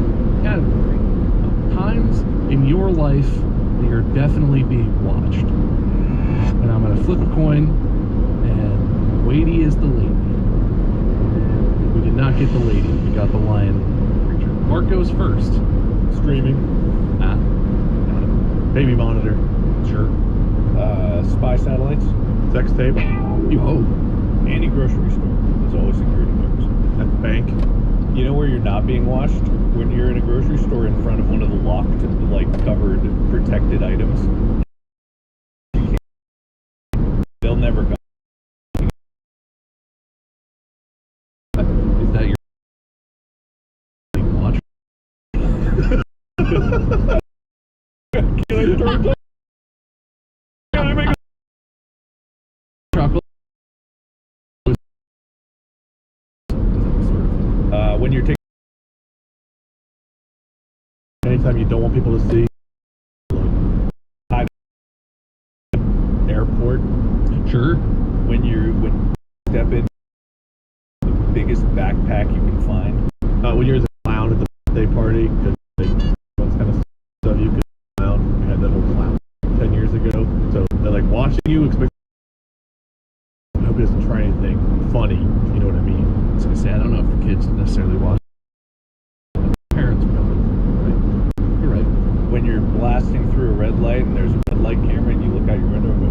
category of times in your life that you're definitely being watched. And I'm going to flip a coin, and Wadey is the lady. We did not get the lady, we got the lion creature. Mark goes first. Streaming. Ah, got it. Baby monitor. Sure. Spy satellites. Sex tape. You hope. Any grocery store. There's always security cameras. At the bank. You know where you're not being watched? When you're in a grocery store in front of one of the locked, like, covered, protected items. They'll never go. Is that your watch? Can I make Chocolate? when you're taking Anytime you don't want people to see. Airport. Sure. when you step in the biggest backpack you can find. When you're the clown at the birthday party, because what's kind of stuff you could clown. We had that whole clown 10 years ago. So they're like watching you, expect. I hope he doesn't try anything funny. You know what I mean? I was gonna say, I don't know if the kids necessarily watch. Parents probably. Right. You're right. When you're blasting through a red light and there's a red light camera and you look out your window and go,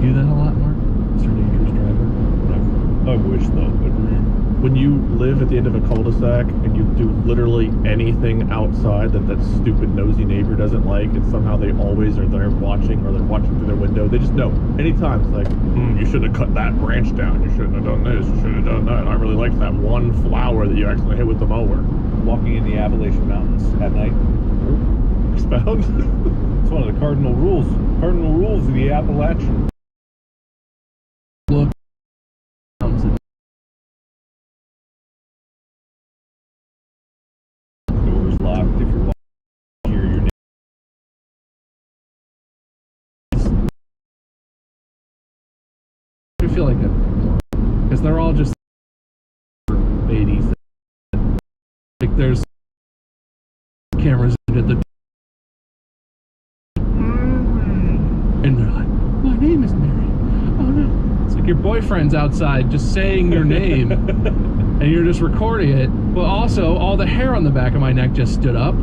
You do that a lot, Mark? Mr. Dangerous Driver? I wish though. When you live at the end of a cul-de-sac and you do literally anything outside that stupid nosy neighbor doesn't like, and somehow they always are there watching, or they're watching through their window, they just know. Anytime it's like, you should have cut that branch down, you shouldn't have done this, you should have done that. I really liked that one flower that you actually hit with the mower. Walking in the Appalachian Mountains at night. Expound? It's one of the cardinal rules. Cardinal rules of the Appalachian. Look. Doors locked if you're walking. Hear your name. I feel like that. Because they're all just ladies. Like there's cameras at the and they're like, my name is Mary. Oh no. It's like your boyfriend's outside just saying your name and you're just recording it, but also all the hair on the back of my neck just stood up.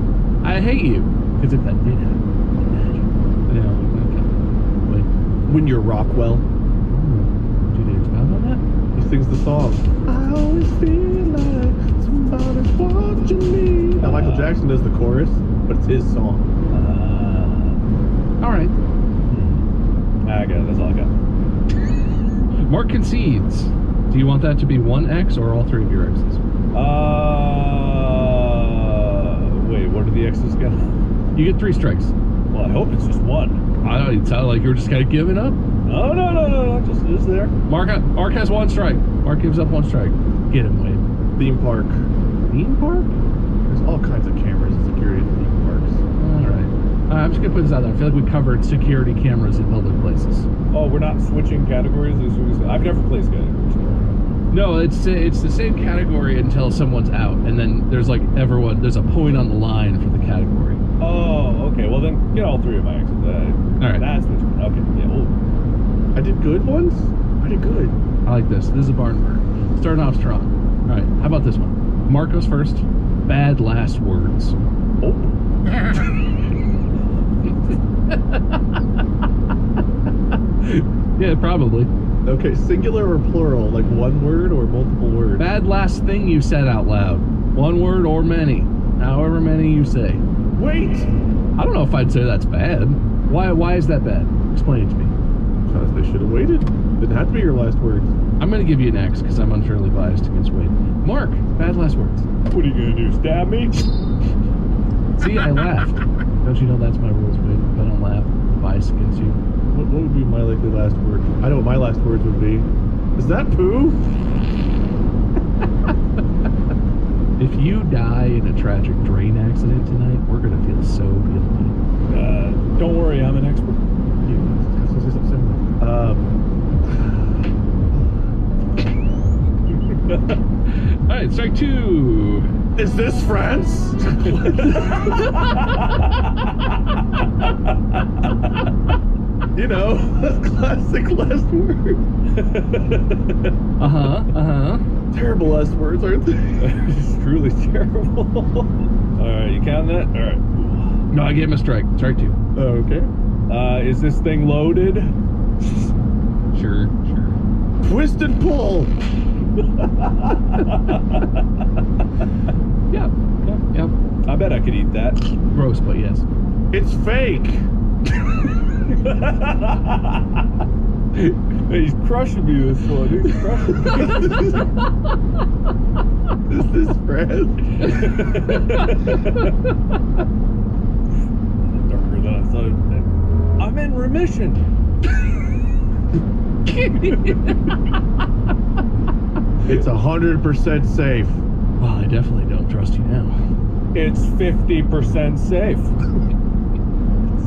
I hate you. Because if that did happen, imagine. Yeah, okay. When you're Rockwell. Did you expound on that? He sings the song. I always feel like somebody's watching me. Now Michael Jackson does the chorus, but it's his song. All right. I got it. That's all I got. Mark concedes. Do you want that to be one X or all three of your X's? Wait, what are the X's got? You get 3 strikes. Well, I hope it's just one. I don't. It sounded like you were just kind of giving up. No, just there. Mark has 1 strike. Mark gives up 1 strike. Get him, Wade. Theme park. Theme park? There's all kinds of cameras and security in theme parks. All right. I'm just gonna put this out there. I feel like we covered security cameras in public places. Oh, we're not switching categories? I've never played categories. No, it's the same category until someone's out, and then there's like there's a point on the line for the category. Oh, okay. Well, then get all 3 of my X's. All right. That's what. Okay. Yeah. Well, I did good once? I did good. I like this. This is a barn burner. Starting off strong. All right. How about this one? Mark goes first. Bad last words. Oh. Yeah, probably. Okay, singular or plural? Like one word or multiple words? Bad last thing you said out loud. One word or many. However many you say. Wait! I don't know if I'd say that's bad. Why is that bad? Explain it to me. Because they should have waited. Didn't have to be your last words. I'm going to give you an X because I'm unfairly biased against Wade. Mark, bad last words. what are you going to do? Stab me? See, I laughed. Don't you know that's my rules, Wade? If I don't laugh, I'm biased against you. What would be my likely last word? I know what my last words would be. Is that poo? If you die in a tragic train accident tonight, we're gonna feel so guilty. Don't worry, I'm an expert. All right, strike two. Is this France? You know, classic last word. Terrible last words, aren't they? It's truly terrible. Alright, you counting that? Alright. No, I gave him a strike. Strike two. Okay. Is this thing loaded? Sure. Twist and pull. Yep. I bet I could eat that. Gross, but yes. It's fake. He's crushing me this one. He's crushing me. Is this France? Darker than I thought. I'm in remission. It's 100% safe. Well, I definitely don't trust you now. It's 50% safe.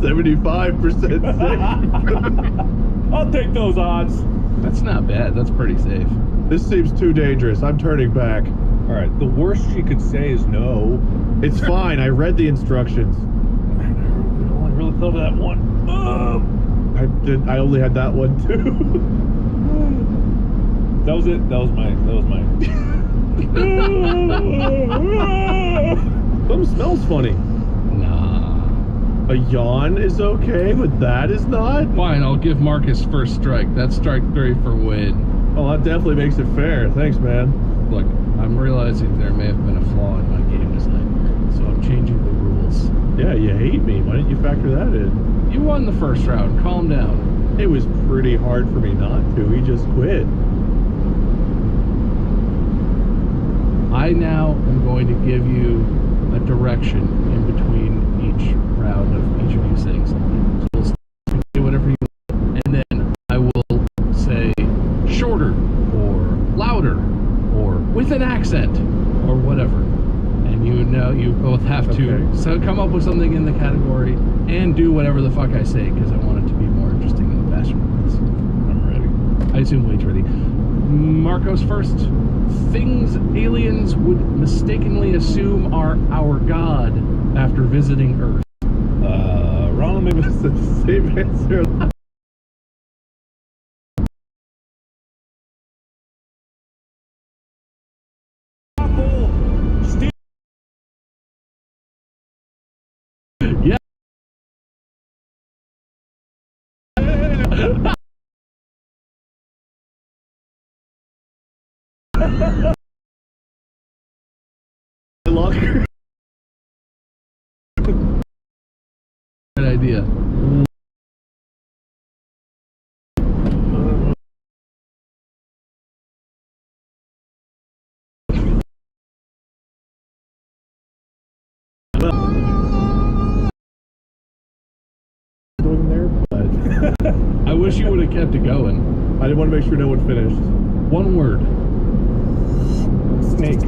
75% safe. I'll take those odds. That's not bad. That's pretty safe. This seems too dangerous. I'm turning back. All right. The worst she could say is no. It's fine. I read the instructions. I only really thought of that one. I only had that one too. That was it. That was mine. Something smells funny. Nah. A yawn is okay, but that is not? Fine, I'll give Marcus first strike. That's strike three for win. Oh, that definitely makes it fair. Thanks, man. Look, I'm realizing there may have been a flaw in my game design, so I'm changing the rules. Yeah, you hate me. Why didn't you factor that in? You won the first round. Calm down. It was pretty hard for me not to. He just quit. I now am going to give you a direction in between each round of each of these things. So we'll do whatever you want, and then I will say shorter, or louder, or with an accent, or whatever. And you know you both have to come up with something in the category and do whatever the fuck I say, because I want it to be more interesting than the faster ones. I'm ready. I assume Wade's ready. Marcos first. Things aliens would mistakenly assume are our god after visiting Earth. Ronald maybe said the same answer. Yeah. Longer. Good idea. Going there, but I wish you would have kept it going. I didn't want to make sure no one finished. One word. Snake.